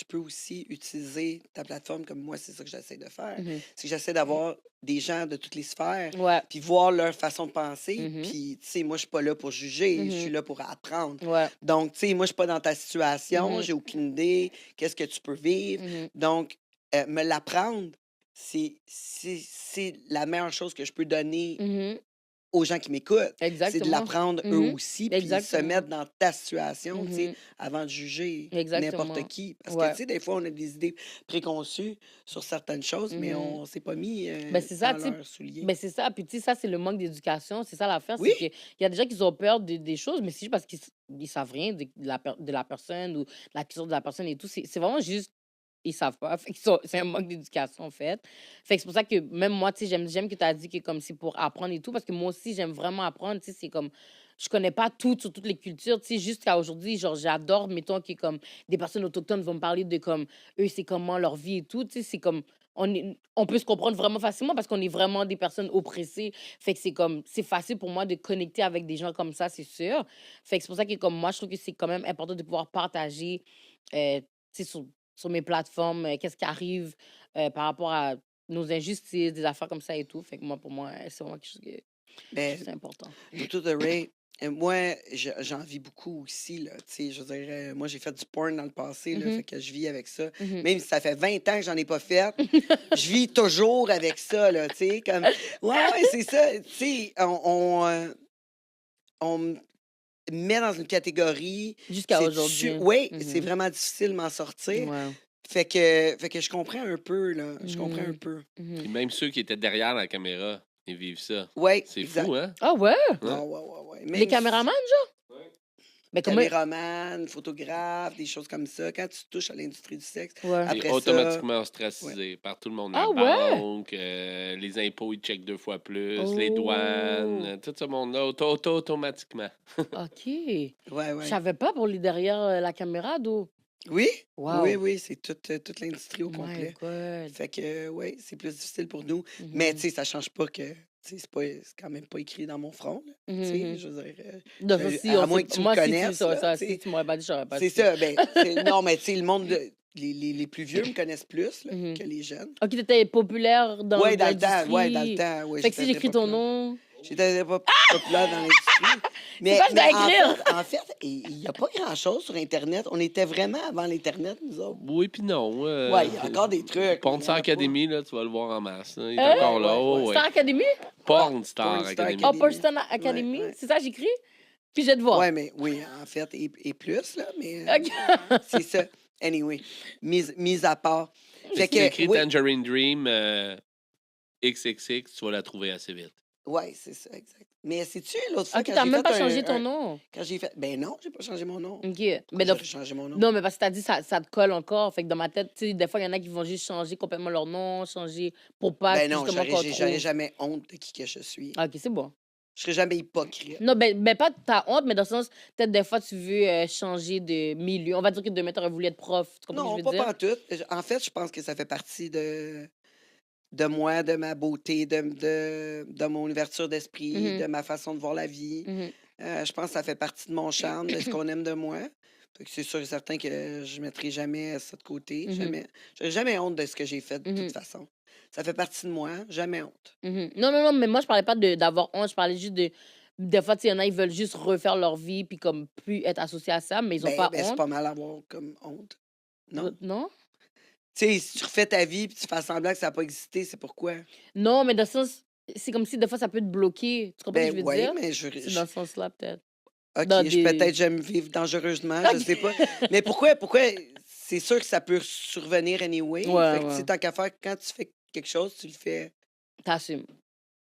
peux aussi utiliser ta plateforme comme moi, c'est ça que j'essaie de faire.
Mhm.
C'est que j'essaie d'avoir des gens de toutes les sphères,
Ouais.
puis voir leur façon de penser.
Mhm.
Puis, tu sais, moi, je suis pas là pour juger, je suis
Mhm.
là pour apprendre.
Ouais.
Donc, tu sais, moi, je suis pas dans ta situation,
Mhm.
j'ai aucune idée, qu'est-ce que tu peux vivre.
Mhm.
Donc, me l'apprendre, c'est la meilleure chose que je peux donner
Mhm.
aux gens qui m'écoutent. C'est de
Exactement.
l'apprendre eux
Mhm.
aussi, puis se
Exactement.
mettre dans ta situation, tu sais,
Mhm.
avant de juger
Exactement.
n'importe qui. Parce que,
Ouais.
tu sais, des fois, on a des idées préconçues sur certaines choses, mais
Mhm.
on s'est pas mis
Ben, c'est ça,
dans
tu sais.
leurs souliers.
Ben, c'est ça. Puis, tu sais, ça, c'est le manque d'éducation. C'est ça l'affaire.
Oui,
C'est qu'il y a des gens qui ont peur des choses, mais c'est juste parce qu'ils savent rien de la personne ou de la culture de la personne et tout. C'est vraiment juste, ils savent pas. Fait c'est un manque d'éducation, en fait. Fait que c'est pour ça que même moi, tu sais, j'aime que tu as dit que comme c'est pour apprendre et tout, parce que moi aussi, j'aime vraiment apprendre. Tu sais, c'est comme, je connais pas tout sur toutes les cultures. Tu sais, jusqu'à aujourd'hui, genre, j'adore, mettons, que comme des personnes autochtones vont me parler de comme, eux, c'est comment leur vie et tout. Tu sais, c'est comme, on peut se comprendre vraiment facilement parce qu'on est vraiment des personnes oppressées. Fait que c'est comme, c'est facile pour moi de connecter avec des gens comme ça, c'est sûr. Fait que c'est pour ça que comme moi, je trouve que c'est quand même important de pouvoir partager, tu sais, sur mes plateformes, qu'est-ce qui arrive par rapport à nos injustices, des affaires comme ça et tout. Fait que moi, pour moi, c'est vraiment quelque chose que je
ben,
trouve c'est important.
Dr. The Ray, moi, j'en vis beaucoup aussi, là. Tu sais, je veux dire, moi, j'ai fait du porn dans le passé, là,
Mhm.
fait que je vis avec ça.
Mhm.
Même si ça fait 20 ans que j'en ai pas fait, je vis toujours avec ça, là, tu sais, comme... Ouais, c'est ça, tu sais, on me met dans une catégorie,
Jusqu'à
c'est
aujourd'hui.
oui, c'est
Mhm.
vraiment difficile de m'en sortir.
Ouais.
Fait que je comprends un peu, là, je comprends un
Mhm.
peu.
Mhm.
Puis même ceux qui étaient derrière la caméra, ils vivent ça.
Oui,
C'est
exact.
fou, hein?
Ah ouais?
Ouais.
Ah, ouais.
Les
Même
caméramans, genre?
Ouais.
Ben, comment...
caméraman, photographe, des choses comme ça. Quand tu touches à l'industrie du sexe,
Ouais.
T'es
après ça...
automatiquement ostracisé par tout le monde.
Ah
La
ouais?
banque, les impôts, ils checkent 2 fois plus, les
Oh.
douanes, tout ce monde-là, automatiquement.
OK.
Ouais,
Je
ouais.
savais pas pour les derrière la caméra, d'où.
Oui,
Wow.
oui, c'est toute l'industrie au
My
complet.
God.
Fait que, oui, c'est plus difficile pour nous.
Mhm.
Mais, tu sais, ça change pas que... tu sais, c'est quand même pas écrit dans mon front, là. Tu sais,
Mhm.
je veux dire...
Non, ça, si,
à
on
moins
sait-
que tu me
moi,
connaisses, là, tu
si
sais.
tu m'aurais pas dit, j'aurais pas
C'est
su.
ça, ben... non, mais tu sais, le monde... les plus vieux me connaissent plus là,
Mhm.
que les jeunes.
OK, t'étais populaire dans
Oui, dans le temps,
l'industrie.
ouais, dans le temps, oui.
Fait que si j'écris ton nom...
J'étais pas populaire dans l'industrie.
C'est quoi je dois écrire?
En fait, il n'y a pas grand-chose sur Internet. On était vraiment avant l'Internet, nous autres.
Oui, puis non.
Ouais, il y a encore des trucs.
Porn
mais il y en
Star
a pas.
Academy, là, tu vas le voir en masse. Là. Il est
Hein?
encore là.
Ouais,
oh,
ouais.
ouais.
Star Academy?
Porn Star
Porn Star
Academy.
Oh,
Academy.
Person Academy?
Ouais.
C'est ça, j'écris? Puis je vais te voir.
Ouais, mais oui, en fait, et plus, là, mais
OK.
c'est ça. Anyway, mise à part. Fait
Si tu écris
oui,
Tangerine Dream XXX, tu vas la trouver assez vite.
Ouais, c'est ça, exact. Mais sais-tu, l'autre fois,
Ok,
quand
t'as
j'ai
même
fait
pas changé ton nom.
Quand j'ai fait... Ben non, j'ai pas changé mon nom.
Ok.
Pourquoi
Mais
j'aurais changé mon nom?
non, mais parce que t'as dit ça te colle encore. Fait que dans ma tête, tu sais, des fois, il y en a qui vont juste changer complètement leur nom, changer pour pas
Ben non,
justement qu'on
j'aurais
trouve.
jamais honte de qui que je suis.
Ok, c'est bon.
Je serais jamais hypocrite.
Non, pas ta honte, mais dans le sens, peut-être des fois, tu veux changer de milieu. On va dire que demain, t'aurais voulu être prof. Tu comprends ce
Non,
que je veux
pas
dire?
pantoute. En fait, je pense que ça fait partie de moi, de ma beauté, de mon ouverture d'esprit,
Mhm,
de ma façon de voir la vie.
mhm,
Je pense que ça fait partie de mon charme, de ce qu'on aime de moi. Fait que c'est sûr et certain que je ne mettrai jamais ça de côté.
mhm,
Jamais. J'aurais jamais honte de ce que j'ai fait de toute
mhm,
façon. Ça fait partie de moi, jamais honte.
mhm. Non, mais moi, je parlais pas d'avoir honte. Je parlais juste de. Des fois, tu sais, il y en a, ils veulent juste refaire leur vie, puis comme plus être associés à ça, mais ils ont pas
C'est
honte.
pas mal à avoir comme honte. Non?
Non?
Tu sais, si tu refais ta vie puis tu fais semblant que ça n'a pas existé, c'est pourquoi?
Non, mais dans le sens. C'est comme si des fois, ça peut te bloquer. Tu comprends ce que je veux
Oui,
dire?
mais
C'est dans ce sens-là, peut-être.
OK,
Dans des...
peut-être j'aime vivre dangereusement, je sais pas. Mais pourquoi? C'est sûr que ça peut survenir anyway.
Ouais,
Fait que, tu
ouais.
sais, tant qu'à faire, quand tu fais quelque chose, tu le fais.
T'assumes.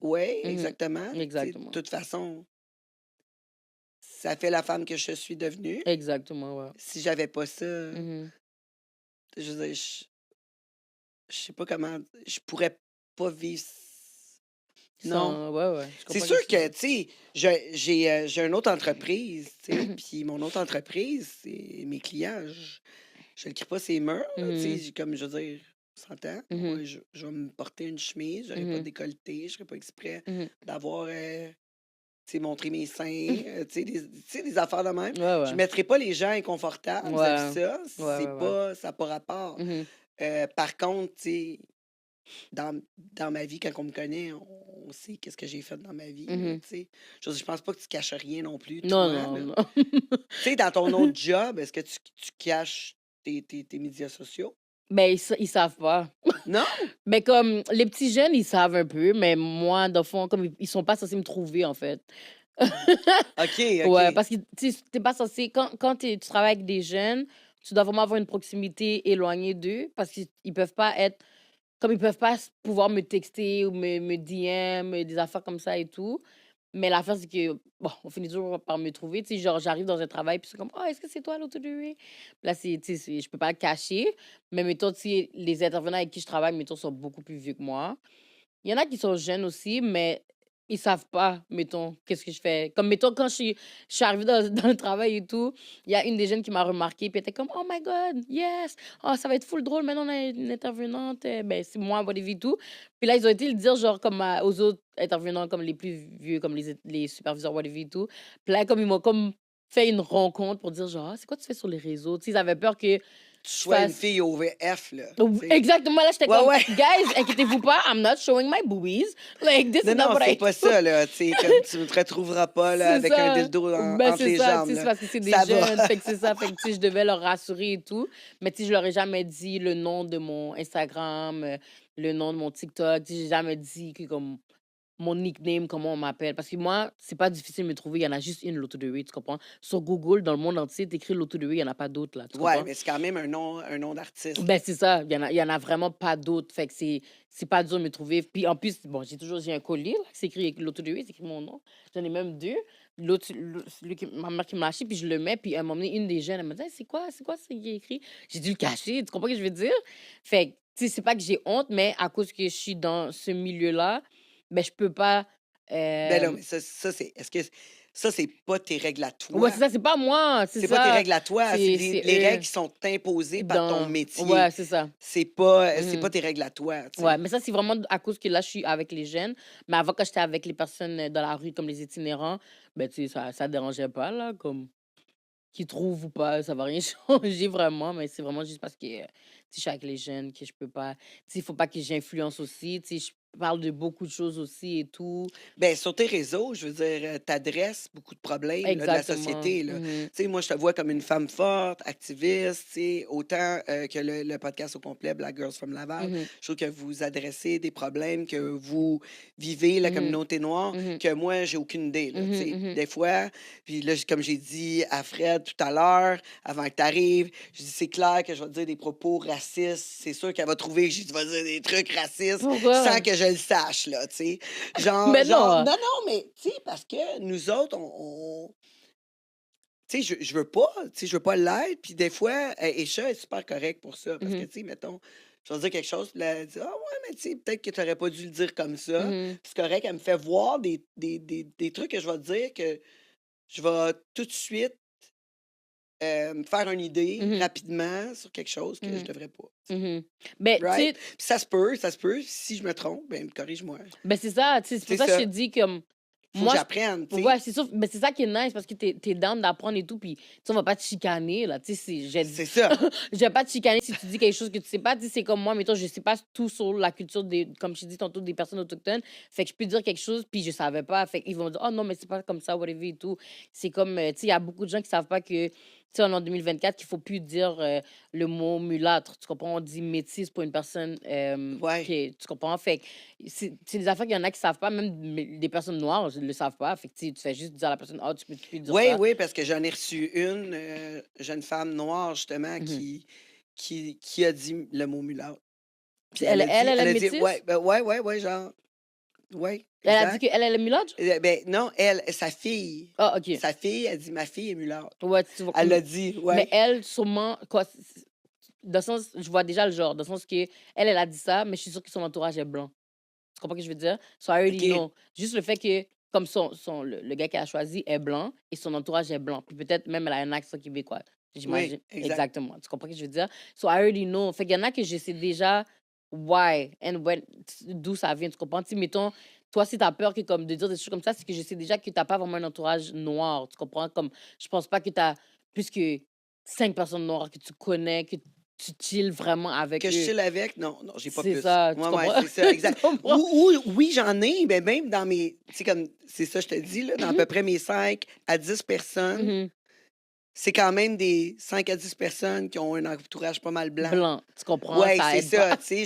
Oui,
Mhm,
exactement. Tu sais,
exactement.
de toute façon, ça fait la femme que je suis devenue.
Exactement, ouais.
Si j'avais pas ça,
Mhm.
je veux dire, je sais pas comment. Je pourrais pas vivre. Non.
Ouais, je
C'est
comprends
sûr
ce que tu
que,
veux
tu sais, j'ai une autre entreprise, tu sais, puis mon autre entreprise, c'est mes clients. Je le crie pas ces murs, là, tu sais,
dire.
comme je veux dire, on s'entend.
Mhm,
Moi, je vais me porter une chemise, j'aurais pas
mhm,
décolleté, je serais pas exprès
mhm.
d'avoir, tu sais, montré mes seins, tu sais, des affaires de même.
Ouais,
Je
ouais.
mettrais pas les gens inconfortables vis-à-vis de
Ouais,
ça,
ouais.
ça n'a pas rapport.
Mhm,
Par contre, tu sais, dans ma vie, quand on me connaît, on sait qu'est-ce que j'ai fait dans ma vie, là,
mhm.
tu sais. Je pense pas que tu caches rien non plus,
Non,
toi,
non,
là.
non.
Tu sais, dans ton autre job, est-ce que tu caches tes médias sociaux?
Ben, ils savent pas.
Non?
Mais comme les petits jeunes, ils savent un peu, mais moi, dans le fond, comme ils sont pas censés me trouver, en fait.
OK,
Ouais,
OK.
parce que tu sais, t'es pas censé. Quand tu travailles avec des jeunes, tu dois vraiment avoir une proximité éloignée d'eux parce qu'ils peuvent pas être. Comme ils peuvent pas pouvoir me texter ou me DM, des affaires comme ça et tout. Mais l'affaire, c'est que, bon, on finit toujours par me trouver. Tu sais, genre, j'arrive dans un travail, puis c'est comme, oh, est-ce que c'est toi l'autodurée? Là, tu sais, je peux pas le cacher. Mais mettons, tu sais, les intervenants avec qui je travaille, mettons, sont beaucoup plus vieux que moi. Il y en a qui sont jeunes aussi, mais ils savent pas, mettons, qu'est-ce que je fais. Comme, mettons, quand je suis arrivée dans le travail et tout, il y a une des jeunes qui m'a remarqué, puis elle était comme, oh my God, yes, oh, ça va être full drôle, maintenant on a une intervenante, ben, c'est moi, whatever et tout. Puis là, ils ont été le dire, genre, comme aux autres intervenants, comme les plus vieux, comme les superviseurs, whatever et tout. Puis là, comme ils m'ont comme fait une rencontre pour dire, genre, ah, c'est quoi tu fais sur les réseaux? Tu sais, ils avaient peur que
Tu
je
sois une
fasse.
fille OVF, là. tu sais.
Exactement, là, j'étais
Ouais,
comme,
ouais.
guys, inquiétez-vous pas, I'm not showing my boobies. Like, this
Non,
is not
non,
what
c'est
I
pas
do.
ça, là. Tu sais, comme tu ne te retrouveras pas, là,
C'est
avec un
ça.
dildo
Ben,
entre
c'est
les
ça, tu
jambes,
sais, c'est
là.
parce que c'est des
Ça va.
jeunes. Fait que c'est ça. Fait que, tu sais, je devais leur rassurer et tout. Mais, tu sais, je leur ai jamais dit le nom de mon Instagram, le nom de mon TikTok. Tu sais, j'ai jamais dit que, comme, mon nickname, comment on m'appelle. Parce que moi, c'est pas difficile de me trouver. Il y en a juste une, Loto de Way, tu comprends? Sur Google, dans le monde entier, t'écris Loto de Way, il y en a pas d'autres, là. Tu
Ouais,
comprends?
mais c'est quand même un nom d'artiste, là.
Ben, c'est ça. Il y en a vraiment pas d'autres. Fait que c'est pas dur de me trouver. Puis en plus, bon, j'ai un collier, là, c'est écrit avec l'auto de c'est écrit mon nom. J'en ai même deux. Celui ma mère qui m'a acheté, puis je le mets. Puis à un moment donné, une des jeunes, elle m'a dit, hey, c'est quoi ce qui est écrit? J'ai dû le cacher. Tu comprends ce que je veux dire? Fait que, tu sais, c'est pas que j'ai honte, mais à cause que je suis dans ce milieu-là, ben, je peux pas.
Ben non,
euh,
mais ça c'est. Est-ce que ça, c'est pas tes règles à
Ouais,
toi?
c'est ça, c'est pas moi. C'est
C'est pas tes
ça.
règles à toi, c'est
C'est
les règles
eux.
qui sont imposées par ton métier.
Ouais, c'est ça.
C'est
Mhm.
pas tes règles à toi, tu
Ouais,
sais.
mais ça, c'est vraiment à cause que là, je suis avec les jeunes. Mais avant, quand j'étais avec les personnes dans la rue, comme les itinérants, ben, tu sais, ça dérangeait pas, là, comme qu'ils trouvent ou pas, ça va rien changer vraiment, mais c'est vraiment juste parce que, tu sais, je suis avec les jeunes, que je peux pas. Tu sais, il faut pas que j'influence aussi. Tu sais, je parle de beaucoup de choses aussi et tout.
Ben, sur tes réseaux, je veux dire, t'adresses beaucoup de problèmes là, de la
Exactement.
société, là. Tu sais, moi, je te vois comme une femme forte, activiste, tu sais, autant que le podcast au complet, Black Girls from Laval.
Mhm.
Je trouve que vous adressez des problèmes que vous vivez, la
Mhm.
communauté noire,
Mhm.
que moi, j'ai aucune idée, là, tu sais.
Mhm.
Des fois, puis là, comme j'ai dit à Fred tout à l'heure, avant que tu arrives, je dis, c'est clair que je vais te dire des propos racistes. C'est sûr qu'elle va trouver que je vais dire des trucs racistes
Pourquoi?
sans que je le sache, là, tu sais. Genre,
Mais
genre,
non.
non, mais, tu sais, parce que nous autres, tu sais, je veux pas, tu sais, je veux pas l'être. Puis des fois, Aisha est super correcte pour ça. Parce que,
Mhm,
tu sais, mettons, je vais dire quelque chose, puis là, elle dit, ah ouais, mais tu sais, peut-être que tu n'aurais pas dû le dire comme ça.
mhm,
Puis c'est correct, elle me fait voir des trucs que je vais te dire que je vais tout de suite me faire une idée
mhm,
rapidement sur quelque chose que je
mhm,
devrais pas.
mhm. Ben, tu
Right?
sais,
Puis ça se peut. Si je me trompe, ben corrige-moi.
ben c'est ça, tu sais, c'est pour
C'est
ça que je te
ça.
dis comme
Faut que
moi,
j'apprenne, tu sais.
ouais, c'est sûr, ben c'est ça qui est nice parce que t'es down d'apprendre et tout, puis tu sais, on va pas te chicaner, là, tu sais,
C'est ça.
je vais pas te chicaner si tu dis quelque chose que tu sais pas, tu sais, c'est comme moi, mettons, je sais pas tout sur la culture des, comme je t'ai dit tantôt, des personnes autochtones, fait que je peux dire quelque chose, puis je savais pas, fait qu'ils vont dire, oh non, mais c'est pas comme ça, whatever et tout. C'est comme, tu sais, il y a beaucoup de gens qui savent pas que, tu sais, en 2024, qu'il faut plus dire le mot mulâtre, tu comprends? On dit métisse pour une personne
Ouais.
tu comprends? Fait que c'est des affaires qu'il y en a qui savent pas, même des personnes noires ne le savent pas. Fait que tu fais juste dire à la personne, oh, tu peux plus dire
Oui,
ça.
oui, parce que j'en ai reçu une jeune femme noire, justement,
Mhm.
qui a dit le mot mulâtre. Puis
Elle,
elle a dit,
elle est
elle a dit,
métisse?
ouais, genre, ouais,
Elle a dit
exact.
qu'elle est mulâtre?
Ben non, sa fille,
Ah, OK.
elle dit, ma fille est mulâtre.
Ouais, tu vois.
Elle l'a dit,
Mais
ouais.
elle, sûrement, quoi, dans le sens, je vois déjà le genre, dans le sens que elle a dit ça, mais je suis sûre que son entourage est blanc. Tu comprends ce que je veux dire? So I already
OK.
know. Juste le fait que, comme le gars qu'elle a choisi est blanc et son entourage est blanc. Puis peut-être même elle a un accent québécois.
Oui,
J'imagine.
exact.
Exactement. Tu comprends ce que je veux dire? So I already know. Fait qu'il y en a que je sais déjà why and when, d'où ça vient. Tu comprends? Tu sais, mettons, toi, si t'as peur que, comme, de dire des choses comme ça, c'est que je sais déjà que t'as pas vraiment un entourage noir. Tu comprends? Comme, je pense pas que t'as plus que 5 personnes noires que tu connais, que tu chill vraiment avec
Que je
eux.
chill avec, non, j'ai pas
C'est
plus.
ça. Tu
Ouais,
comprends?
c'est ça,
Tu
exact.
comprends?
Oui, j'en ai, mais même dans mes, tu sais, comme, c'est ça, je te dis, là, dans à peu près mes 5 à 10 personnes,
Mhm.
c'est quand même des 5 à 10 personnes qui ont un entourage pas mal blanc.
Blanc, tu comprends?
Ouais,
Ça
c'est
aide pas.
ça, tu sais,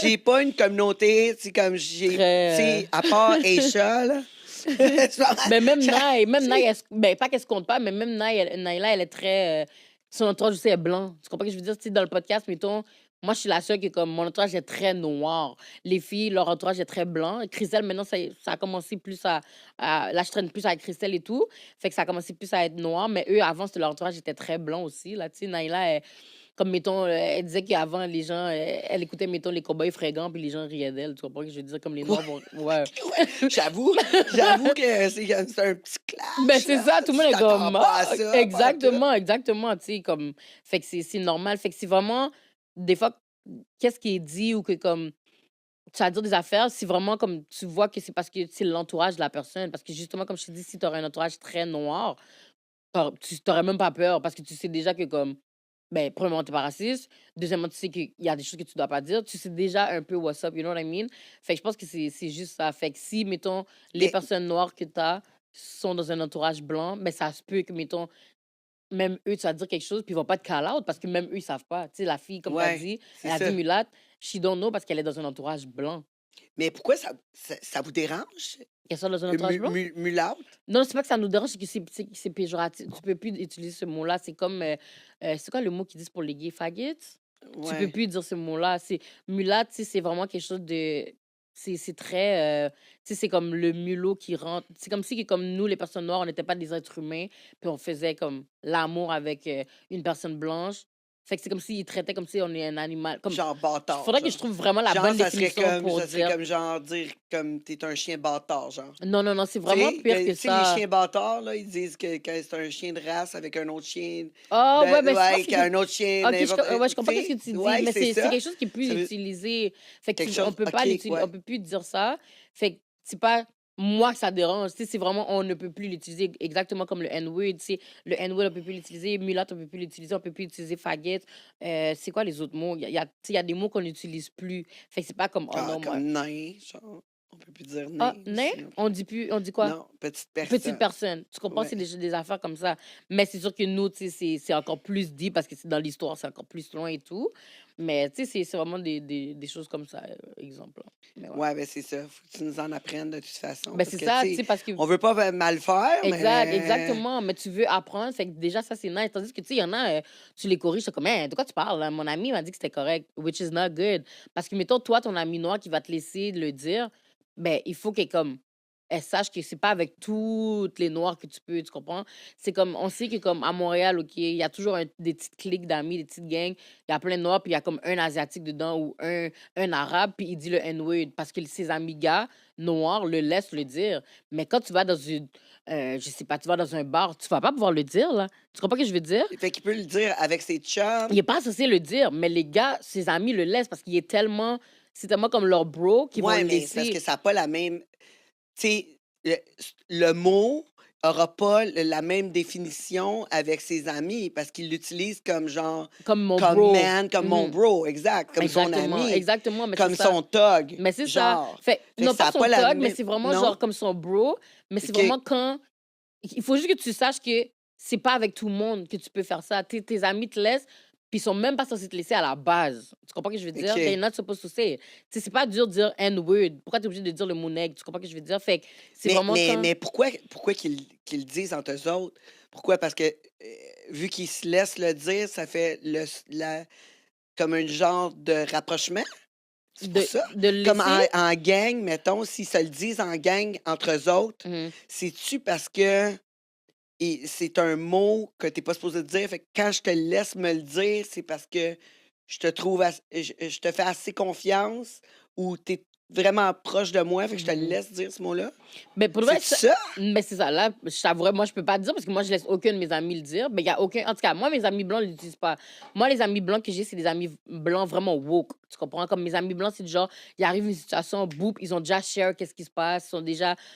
j'ai pas une communauté, tu sais, comme tu
Très.
sais, à part Aisha, là.
Ben, même Naï,
Tu sais,
ben, pas qu'elle se compte pas, mais même Naïla, elle est très. Son entourage aussi est blanc. Tu comprends ce que je veux dire? Tu sais, dans le podcast, mettons, moi, je suis la seule qui est comme. Mon entourage est très noir. Les filles, leur entourage est très blanc. Christelle, maintenant, ça a commencé plus là, je traîne plus avec Christelle et tout. Fait que ça a commencé plus à être noir. Mais eux, avant, leur entourage était très blanc aussi. Là, tu sais, Naïla, comme, mettons, elle disait qu'avant, les gens, elle écoutait, mettons, les Cowboys fringants, puis les gens riaient d'elle. Tu comprends ce que je veux dire? Comme les Noirs vont. Ouais.
ouais, j'avoue que c'est un petit clash,
Ben, c'est
là.
ça, tout le monde
Tu
est comme.
t'attends pas à
Ah,
ça, pas
exactement, exactement, tu sais, comme. Fait que c'est normal. Fait que c'est vraiment. Des fois, qu'est-ce qui est dit ou que, comme. Tu vas dire des affaires, c'est vraiment comme. Tu vois que c'est parce que c'est l'entourage de la personne. Parce que justement, comme je te dis, si tu aurais un entourage très noir, tu t'aurais même pas peur parce que tu sais déjà que, comme. Ben, premièrement, t'es pas raciste. Deuxièmement, tu sais qu'il y a des choses que tu dois pas dire. Tu sais déjà un peu what's up, you know what I mean? Fait que je pense que c'est juste ça. Fait que si, mettons, les
Mais
personnes noires que t'as sont dans un entourage blanc, ben ça se peut que, mettons, même eux, tu vas dire quelque chose, puis ils vont pas te call out parce que même eux, ils savent pas. Tu sais, la fille, comme tu as
ouais,
dit,
c'est
elle a dit
ça.
mulâtre, she don't know parce qu'elle est dans un entourage blanc.
Mais pourquoi ça vous dérange?
Qu'elle soit dans un entourage blanc?
Mulâtre?
Non, c'est pas que ça nous dérange, c'est que c'est péjoratif. Tu peux plus utiliser ce mot-là. C'est comme. C'est quoi le mot qu'ils disent pour les gays? Faggots? Tu peux
Ouais.
plus dire ce mot-là. C'est mulâtre, tu sais, c'est vraiment quelque chose de. C'est très. Tu sais, c'est comme le mulot qui rentre. C'est comme si, comme nous, les personnes noires, on n'était pas des êtres humains, puis on faisait comme l'amour avec une personne blanche. Fait que c'est comme s'ils traitaient comme si on est un animal. Comme.
Genre bâtard,
Faudrait que je
genre.
trouve vraiment la
Genre,
bonne définition pour
ça serait
dire.
comme genre dire comme t'es un chien bâtard, genre.
Non, non, non, c'est
Tu
vraiment
sais,
pire que
tu sais, les
ça.
chiens bâtards, là, ils disent que c'est un chien de race avec un autre chien,
Ah, ouais, ben, je pense
ouais,
que
qu'un autre chien,
OK, ouais, je
tu
comprends
sais,
ce que tu dis,
ouais,
mais
c'est
c'est
ça.
quelque chose qui est plus
Ça veut-
utilisé. Fait que
Quelque
on
chose,
peut pas
ok,
on
ouais.
peut plus dire ça. Fait que c'est pas moi que ça dérange, tu sais, c'est vraiment on ne peut plus l'utiliser exactement comme le N-word, tu sais, le N-word on peut plus l'utiliser, mulâtre on peut plus l'utiliser, on peut plus utiliser faggot. C'est quoi les autres mots? Tu sais, il y a des mots qu'on n'utilise plus. Fait que c'est pas comme oh
Ah,
non, moi.
comme nain, genre. On peut plus dire
Ah,
nain.
nain? On dit plus, on dit quoi?
Non, petite personne.
Petite personne. Tu comprends?
Ouais.
C'est des affaires comme ça. Mais c'est sûr que nous, tu sais, c'est encore plus dit parce que c'est dans l'histoire, c'est encore plus loin et tout. Mais tu sais, c'est vraiment des choses comme ça, exemple. Là. Mais ouais.
Ouais, ben c'est ça. Faut que tu nous en apprennes de toute façon.
Ben
parce
c'est
que,
ça,
tu
tu
sais,
sais, parce que.
on veut pas mal faire,
Exact,
mais...
exactement. Mais tu veux apprendre, fait que déjà, ça, c'est nice. Tandis que, tu sais, il y en a, tu les corriges, c'est comme, hey, de quoi tu parles? Là? Mon ami m'a dit que c'était correct, which is not good. Parce que, mettons, toi, ton ami noir qui va te laisser le dire, ben, il faut qu'elle, comme, elle sache que c'est pas avec toutes les noirs que tu peux, tu comprends? C'est comme, on sait que, comme, à Montréal, OK, il y a toujours des petites cliques d'amis, des petites gangs. Il y a plein de noirs, puis il y a comme un asiatique dedans ou un arabe, puis il dit le N-word parce que ses amis gars noirs le laissent le dire. Mais quand tu vas dans une, je sais pas, tu vas dans un bar, tu vas pas pouvoir le dire, là. Tu comprends ce que je veux dire?
Fait qu'il peut le dire avec ses chums.
Il est pas censé le dire, mais les gars, ses amis le laissent parce qu'il est tellement... C'est tellement comme leur bro qui vont
Ouais,
le
mais c'est parce
laisser.
que ça n'a pas la même... Tu sais, le mot aura pas la même définition avec ses amis parce qu'il l'utilise comme genre...
Comme mon
Comme
bro.
man, comme mon
Mhm.
bro, exact. Comme son
Exactement,
ami.
exactement. Mais
Comme
c'est ça.
son thug.
Mais c'est
genre.
ça. Fait,
Fait
non,
que ça
pas
a
son
pas la
thug, mais
même-
c'est vraiment
non?
genre comme son bro. Mais c'est
Ok.
vraiment quand... Il faut juste que tu saches que c'est pas avec tout le monde que tu peux faire ça. Tes amis te laissent, puis ils sont même pas censés te laisser à la base. Tu comprends ce que je veux dire?
Ok.
They're not supposed to say it. Tu sais, c'est pas dur de dire N-word. Pourquoi t'es obligé de dire le mot nègre? Tu comprends ce que je veux dire? Fait que c'est vraiment quand...
Mais pourquoi qu'ils le disent entre eux autres? Pourquoi? Parce que vu qu'ils se laissent le dire, ça fait comme un genre de rapprochement. C'est pour ça.
de le
Comme
laisser...
en gang, mettons, s'ils se le disent en gang entre eux autres,
Mhm.
c'est-tu parce que c'est un mot que tu n'es pas supposé dire? Fait que quand je te laisse me le dire, c'est parce que je te trouve je te fais assez confiance ou tu es vraiment proche de moi, fait que je te
Mhm.
laisse dire ce mot-là.
Mais pour le vrai,
C'est ça?
mais c'est ça. Là, je t'avouerais, moi, je peux pas te dire parce que moi, je laisse aucun de mes amis le dire. Mais il y a aucun. En tout cas, moi, mes amis blancs ne l'utilisent pas. Moi, les amis blancs que j'ai, c'est des amis blancs vraiment woke. Tu comprends? Comme mes amis blancs, c'est du genre, il arrive une situation, boum, ils ont déjà share qu'est-ce qui se passe,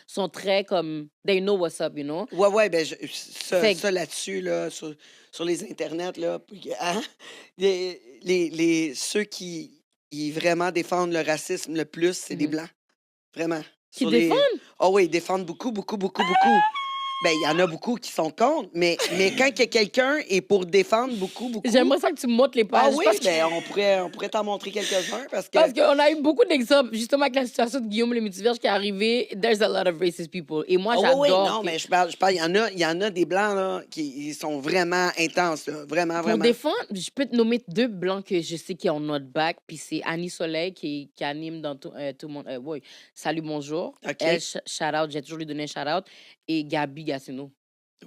sont très comme, they know what's up, you know?
Ouais, ben
Fait que-
ça là-dessus, là, sur les internets, là, puis, hein, ceux qui vraiment défendent le racisme le plus, c'est des
Mhm.
Blancs. Vraiment.
Qui
Sur les-
défendent?
Ah oui, ils défendent beaucoup. Ben, il y en a beaucoup qui sont contre, mais quand que quelqu'un est pour défendre beaucoup...
J'aimerais ça que tu me montres les
Ah
pages.
oui,
parce que-
ben, on pourrait t'en montrer quelques-uns parce que...
Parce qu'on a eu beaucoup d'exemples, justement, avec la situation de Guillaume le Multiverge qui est arrivé. There's a lot of racist people. Et moi,
Ah
j'adore.
oui, non,
que-
mais je parle, il y en a des Blancs, là, qui ils sont vraiment intenses, là, vraiment,
Pour
vraiment.
défendre, je peux te nommer 2 blancs que je sais qui ont notre bac. Puis c'est Annie Soleil qui anime dans tout le monde. Oui, salut, bonjour.
OK.
Elle, shout-out, j'ai toujours lui donné un shout-out. Et Gabi Gassino.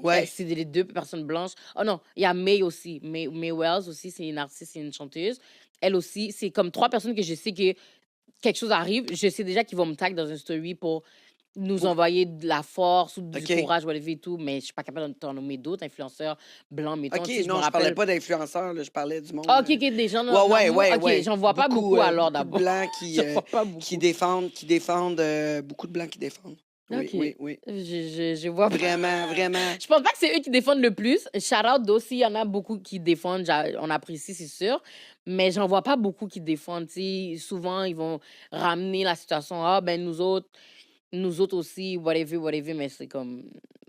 Ouais.
C'est les 2 personnes blanches. Oh non, il y a May aussi. May Wells aussi, c'est une artiste, c'est une chanteuse. Elle aussi, c'est comme 3 personnes que je sais que quelque chose arrive. Je sais déjà qu'ils vont me tag dans une story pour nous envoyer de la force ou du
OK.
courage, whatever et tout. Mais je suis pas capable de t'en nommer d'autres influenceurs blancs, mettons.
OK,
Tu sais, je me
non, je parlais
rappelle...
pas d'influenceurs, là, je parlais du monde.
Ah, OK, des gens...
Ouais.
OK, j'en vois pas beaucoup alors,
beaucoup de
d'abord.
Blancs
J'en vois pas beaucoup.
qui défendent, beaucoup de Blancs qui défendent. Oui,
OK.
oui.
Je vois pas.
Vraiment.
Je pense pas que c'est eux qui défendent le plus. Shout-out aussi, il y en a beaucoup qui défendent. On apprécie, c'est sûr. Mais j'en vois pas beaucoup qui défendent. Tu sais, souvent, ils vont ramener la situation. Ah, ben nous autres aussi, whatever. Mais c'est comme...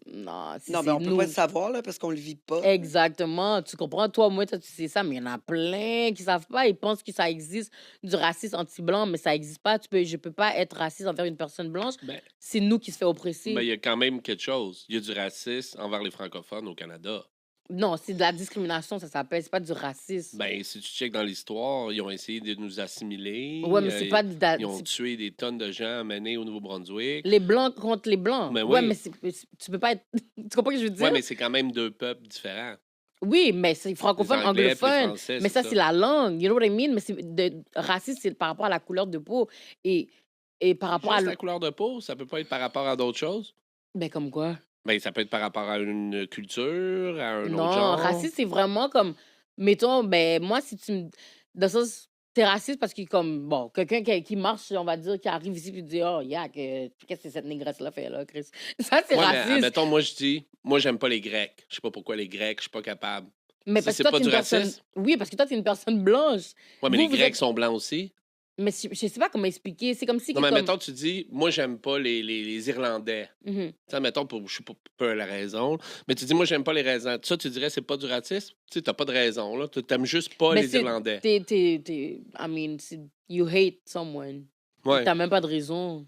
Non,
Non, mais on peut pas le savoir, là, parce qu'on le vit pas.
Exactement. Tu comprends? Toi, moi, toi, tu sais ça, mais il y en a plein qui savent pas. Ils pensent que ça existe du racisme anti-blanc, mais ça existe pas. Je peux pas être raciste envers une personne blanche.
Ben,
C'est nous qui se fait oppresser.
ben, il y a quand même quelque chose. Il y a du racisme envers les francophones au Canada.
Non, c'est de la discrimination, ça s'appelle. C'est pas du racisme.
Ben, si tu checkes dans l'histoire, ils ont essayé de nous assimiler.
Ouais, mais c'est pas de la-
Ils ont
c'est-
tué des tonnes de gens amenés au Nouveau-Brunswick.
Les blancs contre les blancs.
Mais
Ouais,
oui.
mais tu peux pas être. Tu comprends ce que je veux dire?
Ouais, mais c'est quand même 2 peuples différents.
Oui, mais c'est francophone,
Les Anglais puis les
anglophone.
Français,
Mais
c'est
ça,
ça.
c'est la langue. You know what I mean? Mais racisme, c'est par rapport à la couleur de peau. Et par rapport
Juste
à.
la couleur de peau, ça peut pas être par rapport à d'autres choses.
Ben, comme quoi?
Ben, ça peut être par rapport à une culture, à un
Non,
autre genre.
raciste, c'est vraiment comme, mettons, ben, moi, si tu me. Dans le sens, t'es raciste parce que, comme, bon, quelqu'un qui marche, on va dire, qui arrive ici, puis dit, oh, qu'est-ce que cette négresse-là fait, là, Chris? Ça, c'est
Ouais, mais
raciste.
admettons, moi, je dis, moi, j'aime pas les Grecs. Je sais pas pourquoi les Grecs, je suis pas capable.
Mais
Ça,
parce
c'est
que toi,
pas
t'es une
du
personne.
racisme?
Oui, parce que toi, t'es une personne blanche.
Ouais, mais
Vous,
les
vous
Grecs
êtes-
sont blancs aussi.
Mais je sais pas comment expliquer. C'est comme si...
Non,
que
mais
comme...
mettons, tu dis, moi, j'aime pas les Irlandais.
Mhm.
Tu sais, mettons, je sais pas la raison, mais tu dis, moi, j'aime pas les raisins. Ça, tu dirais, c'est pas du racisme? Tu sais, t'as pas de raison, là. Tu t'aimes juste pas
Mais
les Irlandais.
I mean, you hate someone.
Ouais.
T'as même pas de raison.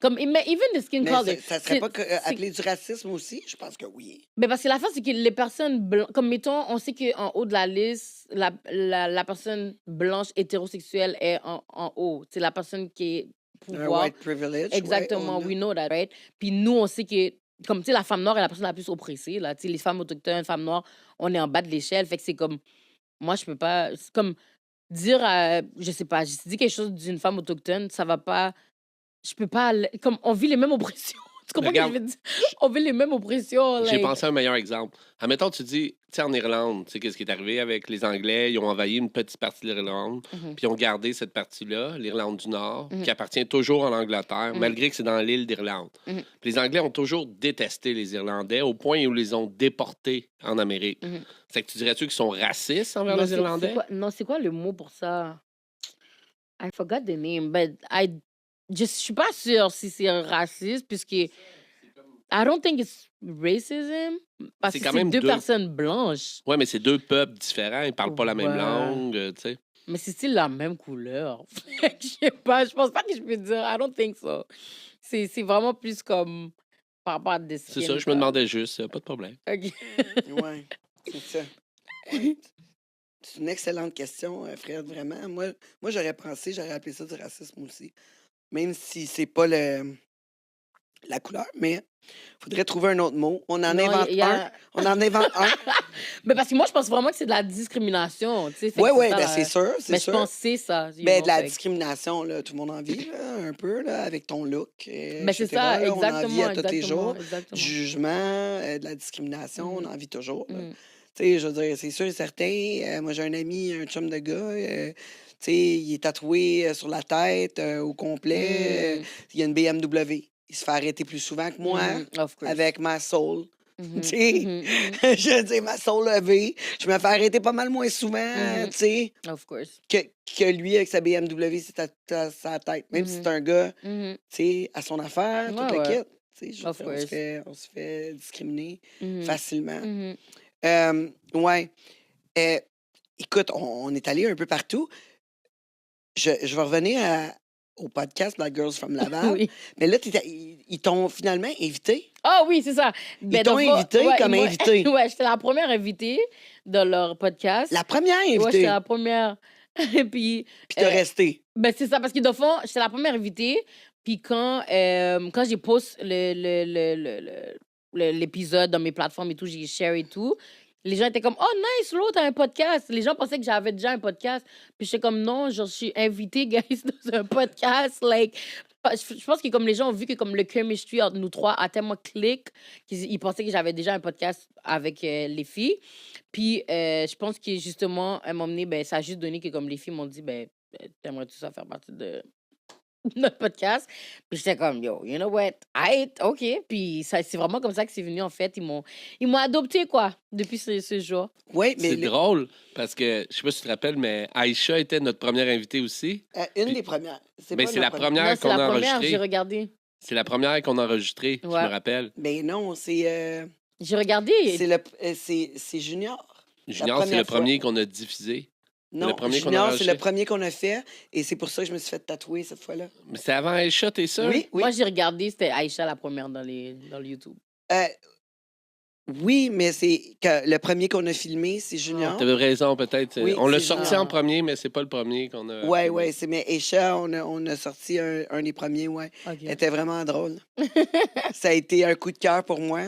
Comme, even the skin
Mais
color.
ça serait pas appelé du racisme aussi? Je pense que oui.
Mais parce que la fin, c'est que les personnes blanches, comme mettons, on sait qu'en haut de la liste, la personne blanche hétérosexuelle est en haut. C'est la personne qui est
Un
pouvoir.
white privilege.
Exactement,
ouais,
we know that, right? Puis nous, on sait que, comme, tu sais, la femme noire est la personne la plus oppressée, là. Tu sais, les femmes autochtones, les femmes noires, on est en bas de l'échelle. Fait que c'est comme, moi, je peux pas, c'est comme dire, je sais pas, je dis quelque chose d'une femme autochtone, ça va pas, je peux pas, comme, on vit les mêmes oppressions. Tu comprends ce que je veux dire? On vit les mêmes oppressions.
J'ai
like.
pensé à un meilleur exemple. Admettons, tu dis, tu sais, en Irlande, tu sais, qu'est-ce qui est arrivé avec les Anglais? Ils ont envahi une petite partie de l'Irlande,
Mhm.
puis ils ont gardé cette partie-là, l'Irlande du Nord,
Mhm.
qui appartient toujours en Angleterre,
Mhm.
malgré que c'est dans l'île d'Irlande.
Mhm.
Puis les Anglais ont toujours détesté les Irlandais au point où ils les ont déportés en Amérique.
Mhm.
C'est que tu dirais-tu qu'ils sont racistes envers
Non,
les Irlandais?
Non, c'est quoi le mot pour ça? I forgot the name, but je suis pas sûre si c'est raciste, puisque I don't think it's racism, parce
C'est
que
quand
c'est
même
deux
deux-
personnes blanches.
Ouais, mais c'est deux peuples différents, ils parlent pas la même
Ouais.
langue, tu sais.
Mais c'est still la même couleur. Je sais pas, je pense pas que je peux dire. I don't think so. C'est vraiment plus comme par rapport à des
C'est
skin
ça, je me
color.
demandais juste, pas de problème.
Ok.
Ouais, c'est ça. Ouais. C'est une excellente question, Fred, vraiment. Moi j'aurais appelé ça du racisme aussi. Même si c'est pas la couleur, mais faudrait trouver un autre mot. On en
Non,
invente
il y a-
un. On en invente un.
Mais parce que moi, je pense vraiment que c'est de la discrimination. Tu sais, fait que
Oui,
ça,
ben
la-
c'est sûr, c'est
Mais je
sûr.
pense que c'est ça. you
Ben,
know,
de la
fait que-
discrimination, là, tout le monde en vit, là, un peu, là, avec ton look.
Ben, c'est
etc.,
ça,
là, on en vit
exactement.
à tous les jours.
Exactement.
Du jugement, de la discrimination, on en vit toujours. là.
Mhm.
Tu sais, je veux dire, c'est sûr et certain. Moi, j'ai un ami, un chum de gars, tu sais, il est tatoué sur la tête au complet.
Mhm.
Il y a une BMW. Il se fait arrêter plus souvent que moi
Mhm. Of course.
avec ma soul.
Mhm.
Tu sais,
Mhm. Mhm.
je veux dire, ma soul levée. Je me fais arrêter pas mal moins souvent,
Mhm.
tu sais,
Of course.
que lui avec sa BMW, c'est sa tête. Même si
Mhm.
c'est un gars,
Mhm.
tu sais, à son affaire, tout
Ouais,
le
ouais.
kit. Tu sais, je veux
Of
dire,
course.
on se fait discriminer
Mhm.
facilement.
Mhm.
Ouais. Écoute, on est allé un peu partout. Je vais revenir au podcast Black Girls from Laval.
Oui.
Mais là, ils t'ont finalement invité.
Ah oui, c'est ça.
Ils t'ont invité comme
ils m'ont-
invité.
Ouais, j'étais la première invitée de leur podcast.
La première
Ouais,
invitée.
j'étais la première. Et puis,
Puis t'as resté.
ben c'est ça, parce que de fond, j'étais la première invitée. Puis quand j'ai post l'épisode dans mes plateformes et tout, j'ai share et tout, les gens étaient comme « Oh, nice, l'autre t'as un podcast! » Les gens pensaient que j'avais déjà un podcast. Puis j'étais comme « Non, genre, je suis invitée, guys, dans un podcast. » Like, je pense que comme les gens ont vu que comme le chemistry entre nous trois a tellement click qu'ils pensaient que j'avais déjà un podcast avec les filles. Puis je pense que justement, à un moment donné, ben, ça a juste donné que comme les filles m'ont dit « Ben, t'aimerais-tu ça faire partie de notre podcast? » Puis j'étais comme, yo, you know what? OK. Puis c'est vraiment comme ça que c'est venu, en fait. Ils m'ont adopté, quoi, depuis ce jour.
Oui, mais
C'est drôle, parce que, je sais pas si tu te rappelles, mais Aïcha était notre première invitée aussi.
une
Puis-
des premières.
Ben,
pas
c'est la première
Non, c'est
qu'on
la
a
première, j'ai
enregistrée.
regardé.
C'est la première qu'on a enregistrée, je
Ouais.
me rappelle.
Ben non, c'est
J'ai regardé.
c'est Junior.
Junior, c'est
première
le
fois.
premier qu'on a diffusé.
Non,
le premier qu'on a
Junior, c'est
enregistré.
le premier qu'on a fait. Et c'est pour ça que je me suis fait tatouer cette fois-là.
Mais c'était avant Aïcha, t'es sûr?
Oui, oui.
Moi, j'ai regardé, c'était Aïcha la première dans le YouTube.
Oui, mais c'est que le premier qu'on a filmé, c'est Junior.
T'avais raison, peut-être.
Oui,
on l'a
c'est
sorti
Junior.
en premier, mais c'est pas le premier qu'on a.
Ouais,
filmé.
ouais, mais Aisha, on a sorti un des premiers, ouais.
OK.
Elle était vraiment drôle. Ça a été un coup de cœur pour moi.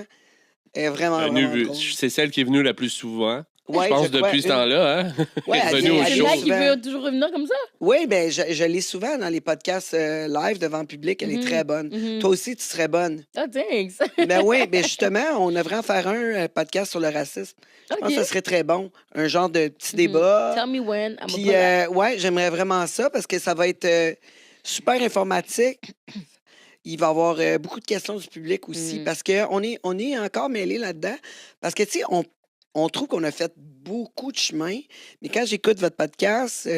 Elle est vraiment,
Venue-
vraiment drôle.
c'est celle qui est venue la plus souvent.
Ouais,
je pense
crois,
depuis ce
une-
temps-là, hein?
Ouais,
Elle est
elle
venue
vient-
au
elle
C'est
est
là
show.
qui
souvent.
veut toujours revenir comme ça?
Oui, ben je l'ai souvent dans les podcasts live devant le public. Elle est très bonne.
Mhm.
Toi aussi, tu serais bonne.
Ah, thanks.
Ben oui, ben justement, on devrait en faire un podcast sur le racisme. Je pense que ça serait très bon. Un genre de petit débat.
Tell me when. I'm
Puis, ouais, j'aimerais vraiment ça parce que ça va être super informatique. Il va y avoir beaucoup de questions du public aussi parce qu'on est encore mêlés là-dedans. Parce que, tu sais, on trouve qu'on a fait beaucoup de chemin, mais quand j'écoute votre podcast,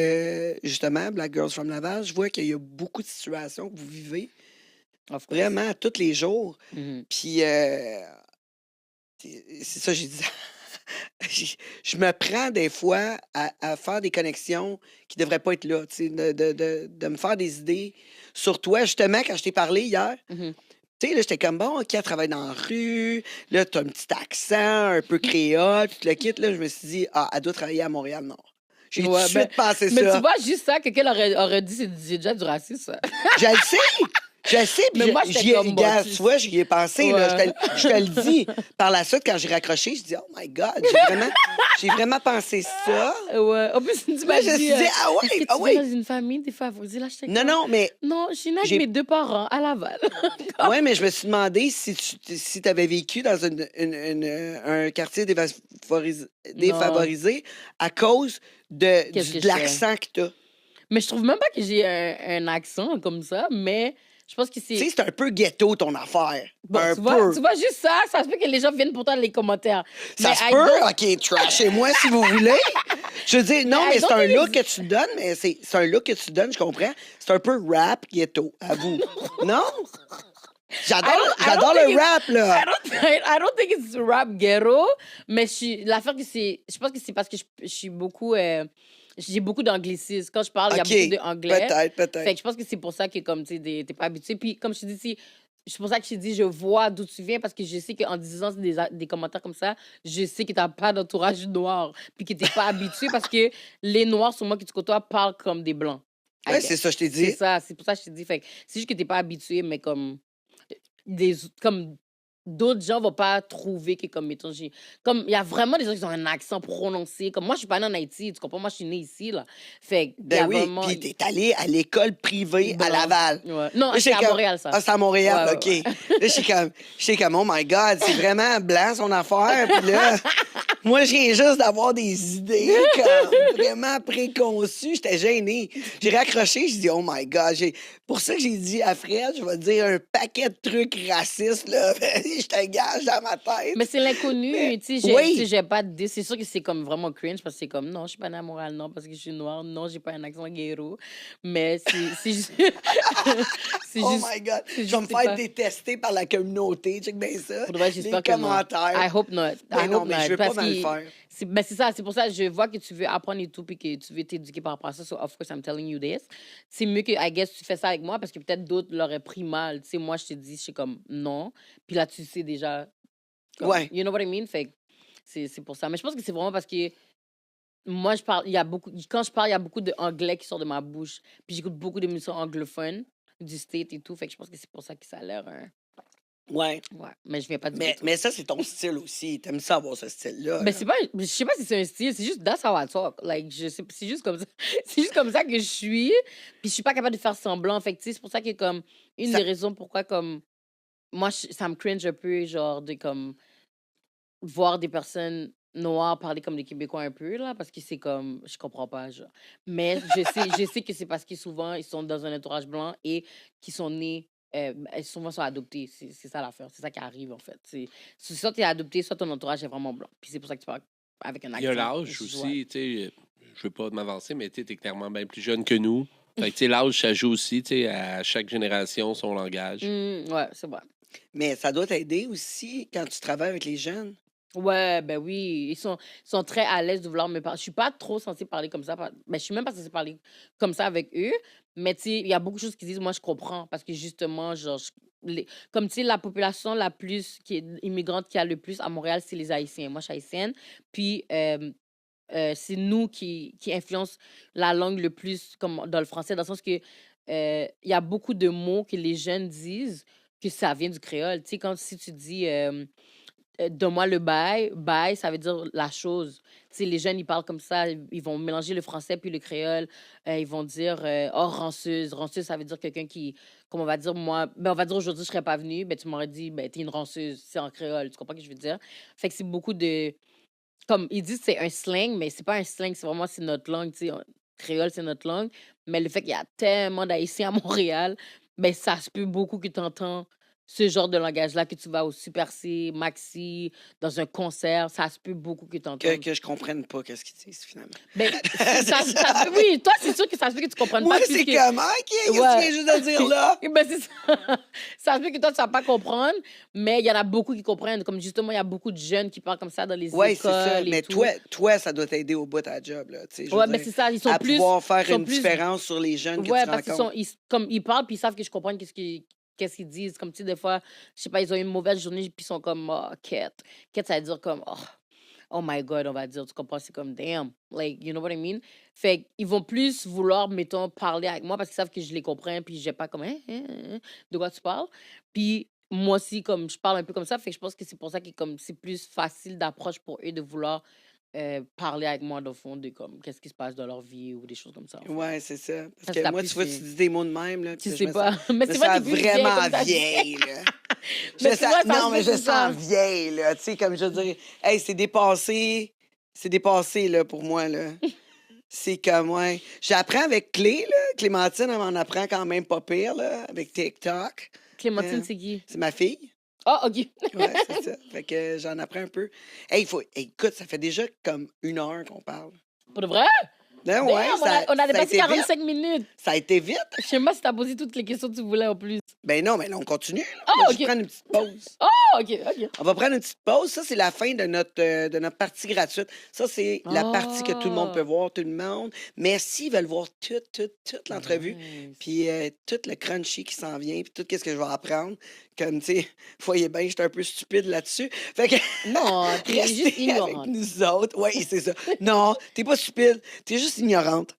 justement, Black Girls from Laval, je vois qu'il y a beaucoup de situations que vous vivez
Of course.
vraiment tous les jours.
Mhm.
Puis, c'est ça, j'ai dit. Je me prends des fois à faire des connexions qui ne devraient pas être là, tu sais, de me faire des idées sur toi. Justement, quand je t'ai parlé hier,
Mhm.
tu sais, là, j'étais comme, bon, OK, elle travaille dans la rue. Là, tu as un petit accent, un peu créole, puis tu le quittes. Là, je me suis dit, ah, elle doit travailler à Montréal-Nord. J'ai tout de
Ouais,
suite pensé
mais tu
ça.
vois, juste ça, quelqu'un aurait dit, c'est déjà du racisme, ça.
Je le sais! Je le sais, puis
Mais moi, j'étais comme, bon,
regarde,
tu-
tu vois, j'y ai pensé, là,
Ouais.
je te le dis. Par la suite, quand j'ai raccroché, je dis, oh my God, j'ai vraiment pensé ça.
Ouais. En plus, tu
Là,
m'as
je me
dit,
suis dit, ah
est-ce que
ouais,
tu
ah
viens
ouais.
dans une famille défavorisée? Là, j'étais
Non,
comme,
non, mais,
non, je suis née avec
J'ai-
mes 2 parents à Laval.
ouais, mais je me suis demandé si tu avais vécu dans un quartier défavorisé à cause de
Qu'est-ce que
de
je
l'accent que tu as.
Mais je trouve même pas que j'ai un accent comme ça, mais je pense que
Tu
c'est...
sais, c'est un peu ghetto, ton affaire.
Bon,
un
tu
peu.
vois juste ça se peut que les gens viennent pourtant dans les commentaires.
Ça
Mais
se
I
peut,
don't-
OK, trashez-moi si vous voulez. Je veux dire, non,
I
mais c'est
don't
un
think
look que tu donnes, mais c'est un look que tu donnes, je comprends. C'est un peu rap ghetto, à vous. Non? J'adore
I don't
j'adore
think
le
it's-
rap, là.
I don't think it's rap ghetto, mais l'affaire que c'est... Je pense que c'est parce que je suis beaucoup... j'ai beaucoup d'anglicisme. Quand je parle, il y a
OK,
beaucoup d'anglais.
peut-être.
Fait que je pense que c'est pour ça que, comme, tu sais, t'es pas habitué. Puis, comme je te dis, c'est pour ça que je te dis, je vois d'où tu viens, parce que je sais qu'en disant des commentaires comme ça, je sais que t'as pas d'entourage noir, puis que t'es pas habitué, parce que les noirs, sur moi, que tu côtoies, parlent comme des blancs. I
Ouais,
guess.
c'est ça, je t'ai
C'est
dit.
ça, c'est pour ça que je te dis. Fait que c'est juste que t'es pas habitué, mais comme comme d'autres gens vont pas trouver que comme mettons comme il y a vraiment des gens qui ont un accent prononcé comme moi je suis pas née en Haïti, tu comprends, moi je suis née ici là, fait qu'il y a
Ben oui,
vraiment
puis t'es allé à l'école privée à
Blanc.
Laval.
Ouais. Non,
Là,
c'est
j'étais
à
comme-
Montréal ça.
Ah, c'est à Montréal,
Ouais,
OK.
ouais,
Là, j'étais comme, oh my God, c'est vraiment blanc son affaire. Puis là, moi, je viens juste d'avoir des idées comme vraiment préconçues. J'étais gênée. J'ai raccroché, j'ai dit, oh my God. Pour ça que j'ai dit à Fred, je vais te dire un paquet de trucs racistes, là. Je te gage dans ma tête.
Mais c'est l'inconnu,
Mais-
tu sais,
oui.
tu sais, j'ai pas de c'est sûr que c'est comme vraiment cringe parce que c'est comme non, je suis pas née à Montréal, non, parce que je suis noire, non, j'ai pas un accent ghetto, mais c'est juste c'est
Oh
juste
my God.
c'est
Je vais
juste
me
c'est
faire
pas-
détester par la communauté. Check bien ça.
Pour de vrai,
Les
j'espère que non.
commentaires.
I hope not.
Ben
I
non,
hope
mais
not,
je veux pas
parce
mal
que
faire.
ben c'est ça, c'est pour ça que je vois que tu veux apprendre et tout, puis que tu veux t'éduquer par rapport à ça. So, of course, I'm telling you this. C'est mieux que, I guess, tu fais ça avec moi, parce que peut-être d'autres l'auraient pris mal. Tu sais, moi, je te dis, je suis comme, non. Puis là, tu sais déjà. Comme,
Ouais.
You know what I mean? Fait que c'est pour ça. Mais je pense que c'est vraiment parce que moi, je parle, il y a beaucoup, quand je parle, il y a beaucoup d'anglais qui sort de ma bouche. Puis j'écoute beaucoup d'émissions anglophones du State et tout. Fait que je pense que c'est pour ça que ça a l'air.
Ouais.
Ouais. Mais je viens pas du
Mais,
ghetto.
mais ça, c'est ton style aussi. T'aimes ça avoir ce style-là.
Mais
là.
c'est pas, je sais pas si c'est un style, c'est juste that's how I talk. Like, c'est juste comme ça. C'est juste comme ça que je suis. Puis je suis pas capable de faire semblant. Fait que, tu sais, c'est pour ça que, comme, une
Ça-
des raisons pourquoi, comme, moi, ça me cringe un peu, genre, de, comme, voir des personnes noires parler comme des Québécois un peu, là, parce que c'est comme, je comprends pas, genre. Mais je sais que c'est parce que souvent, ils sont dans un entourage blanc et qu'ils sont nés, souvent sont adoptés. C'est ça l'affaire. C'est ça qui arrive, en fait. Soit tu es adopté, soit ton entourage est vraiment blanc. Puis c'est pour ça que tu parles avec un accent.
Il y a l'âge aussi, tu sais, je veux pas m'avancer, mais tu es clairement bien plus jeune que nous. Fait que, tu sais, l'âge, ça joue aussi, tu sais, à chaque génération, son langage.
Ouais, c'est vrai.
Mais ça doit t'aider aussi quand tu travailles avec les jeunes.
Ouais, ben oui, ils sont très à l'aise de vouloir me parler. Je suis pas trop censée parler comme ça. Ben, je suis même pas censée parler comme ça avec eux. Mais tu sais, il y a beaucoup de choses qu'ils disent, moi, je comprends. Parce que justement, genre, comme tu sais, la population la plus qui est immigrante qui a le plus à Montréal, c'est les Haïtiens. Moi, je suis haïtienne. Puis, c'est nous qui influence la langue le plus comme dans le français, dans le sens que il y a beaucoup de mots que les jeunes disent que ça vient du créole. Tu sais, si tu dis donne-moi le bail, bail, ça veut dire la chose. Tu sais, les jeunes, ils parlent comme ça, ils vont mélanger le français puis le créole. Ils vont dire oh, ranceuse. Ranceuse, ça veut dire quelqu'un qui, comme on va dire, moi, ben, on va dire aujourd'hui, je serais pas venue, ben, tu m'aurais dit, ben, t'es une ranceuse, c'est en créole. Tu comprends ce que je veux dire? Fait que c'est beaucoup de. Comme ils disent, c'est un slang, mais c'est pas un slang, c'est vraiment c'est notre langue, tu sais. Créole, c'est notre langue. Mais le fait qu'il y a tellement d'Haïtiens à Montréal, ben, ça se peut beaucoup que tu entends ce genre de langage-là, que tu vas au Super C, Maxi, dans un concert, ça se peut beaucoup que tu entendes.
Que je comprenne pas qu'est-ce qu'ils disent, finalement.
Ben, oui, toi, c'est sûr que ça se peut que tu comprennes
Ouais,
pas.
c'est
puisque-
comment? Qu'est-ce que tu viens juste de dire là?
Ben, c'est ça. Ça se peut que toi, tu ne vas pas comprendre, mais il y en a beaucoup qui comprennent. Comme justement, il y a beaucoup de jeunes qui parlent comme ça dans les
Oui,
écoles.
c'est ça.
et
Mais
tout.
toi, ça doit t'aider au bout de ta job, là. Tu sais, je veux
Ouais,
dire,
mais c'est ça. Ils sont
à
plus.
pouvoir faire
sont
une
plus-
différence sur les jeunes que
Ouais,
tu
parce qu'ils
rencontres.
comme ils parlent, puis ils savent que je comprends qu'est-ce qu'ils disent. Comme, tu sais, des fois, je sais pas, ils ont une mauvaise journée, puis ils sont comme, oh, Kat. Kat, ça veut dire comme, oh my God, on va dire, tu comprends? C'est comme, damn. Like, you know what I mean? Fait qu'ils vont plus vouloir, mettons, parler avec moi parce qu'ils savent que je les comprends, puis j'ai pas comme, de quoi tu parles? Puis moi aussi, comme, je parle un peu comme ça, fait que je pense que c'est pour ça que comme, c'est plus facile d'approche pour eux de vouloir parler avec moi, dans le fond, de comme, qu'est-ce qui se passe dans leur vie ou des choses comme ça. en fait.
Ouais, c'est ça.
Ça,
Parce
c'est
que
la
moi,
plus
tu vois, tu
vieille.
dis des mots de même, là.
Tu
puis
sais
je me
pas.
sens-
Mais
je
c'est
me
vrai,
sens
t'es plus vieille,
vraiment
comme t'as dit.
vieille, là.
Mais tu vois, ça
Non,
se
mais
fait
je
tout ça.
sens vieille, là. Tu sais, comme je veux dire, hey, c'est dépassé. C'est dépassé, là, pour moi, là. C'est comme, ouais. J'apprends avec Clé, là. Clémentine, elle m'en apprend quand même pas pire, là, avec TikTok.
Clémentine,
Euh,
c'est qui?
C'est ma fille.
Ah, OK.
Ouais, c'est ça. Fait que j'en apprends un peu. Hey, écoute, ça fait déjà comme 1 heure qu'on parle.
Pour de vrai?
Non,
Damn,
ouais,
on a
ça a
dépassé
été vite.
45 minutes.
Ça a été vite.
Je sais pas si t'as posé toutes les questions que tu voulais en plus.
Ben non, mais là, on continue. Là.
Ah,
On va
ok.
juste prendre une petite pause.
Oh, OK, OK.
On va prendre une petite pause. Ça, c'est la fin de notre partie gratuite. Ça, c'est la partie que tout le monde peut voir, tout le monde. Mais s'ils veulent voir toute l'entrevue,
Nice.
puis tout le crunchy qui s'en vient, puis tout ce que je vais apprendre, comme, tu sais, voyez bien, j'étais un peu stupide là-dessus. Fait que
Non, t'es juste
restez avec
ignorante.
nous autres. Oui, c'est ça. Non, t'es pas stupide, t'es juste ignorante.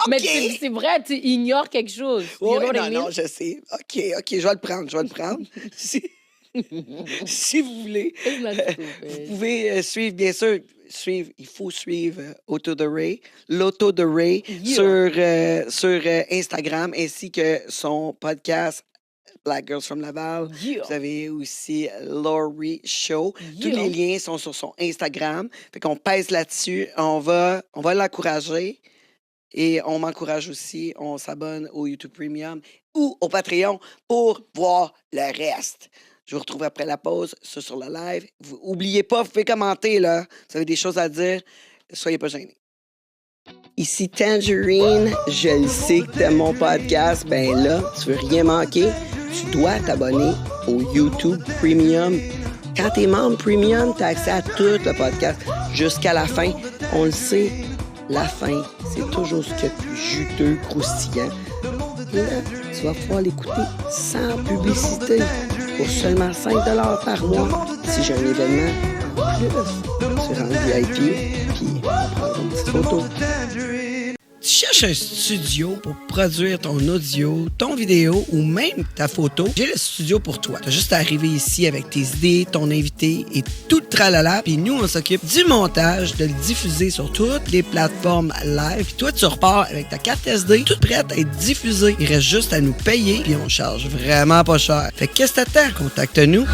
Mais
OK.
c'est vrai, tu ignores quelque chose. You
Oui,
know what I
non,
mean?
non, je sais. OK, je vais le prendre, si vous voulez.
It's not
Vous
stupid.
pouvez suivre, bien sûr, il faut suivre Auto de Ray, l'Auto de Ray sur Instagram, ainsi que son podcast Black Girls from Laval.
Yeah.
Vous avez aussi Laurie Show. Tous
Yeah.
les liens sont sur son Instagram. Fait qu'on pèse là-dessus. On va l'encourager. Et on m'encourage aussi. On s'abonne au YouTube Premium ou au Patreon pour voir le reste. Je vous retrouve après la pause, ça sur le live. Oubliez pas, vous pouvez commenter, là. Vous avez des choses à dire. Soyez pas gênés. Ici Tangerine, je le sais que t'aimes mon podcast. Ben là, tu veux rien manquer, tu dois t'abonner au YouTube Premium. Quand t'es membre Premium, t'as accès à tout le podcast jusqu'à la fin. On le sait, la fin, c'est toujours ce qu'il y a de plus juteux, croustillant. Et là, tu vas pouvoir l'écouter sans publicité pour seulement 5 $ par mois. Si j'ai un événement en plus, tu rentres VIP, puis on prend une petite photo. Tu cherches un studio pour produire ton audio, ton vidéo ou même ta photo? J'ai le studio pour toi. Tu as juste à arriver ici avec tes idées, ton invité et tout le tralala. Puis nous, on s'occupe du montage, de le diffuser sur toutes les plateformes live. Puis toi, tu repars avec ta carte SD, toute prête à être diffusée. Il reste juste à nous payer, puis on charge vraiment pas cher. Fait que qu'est-ce que t'attends? Contacte-nous.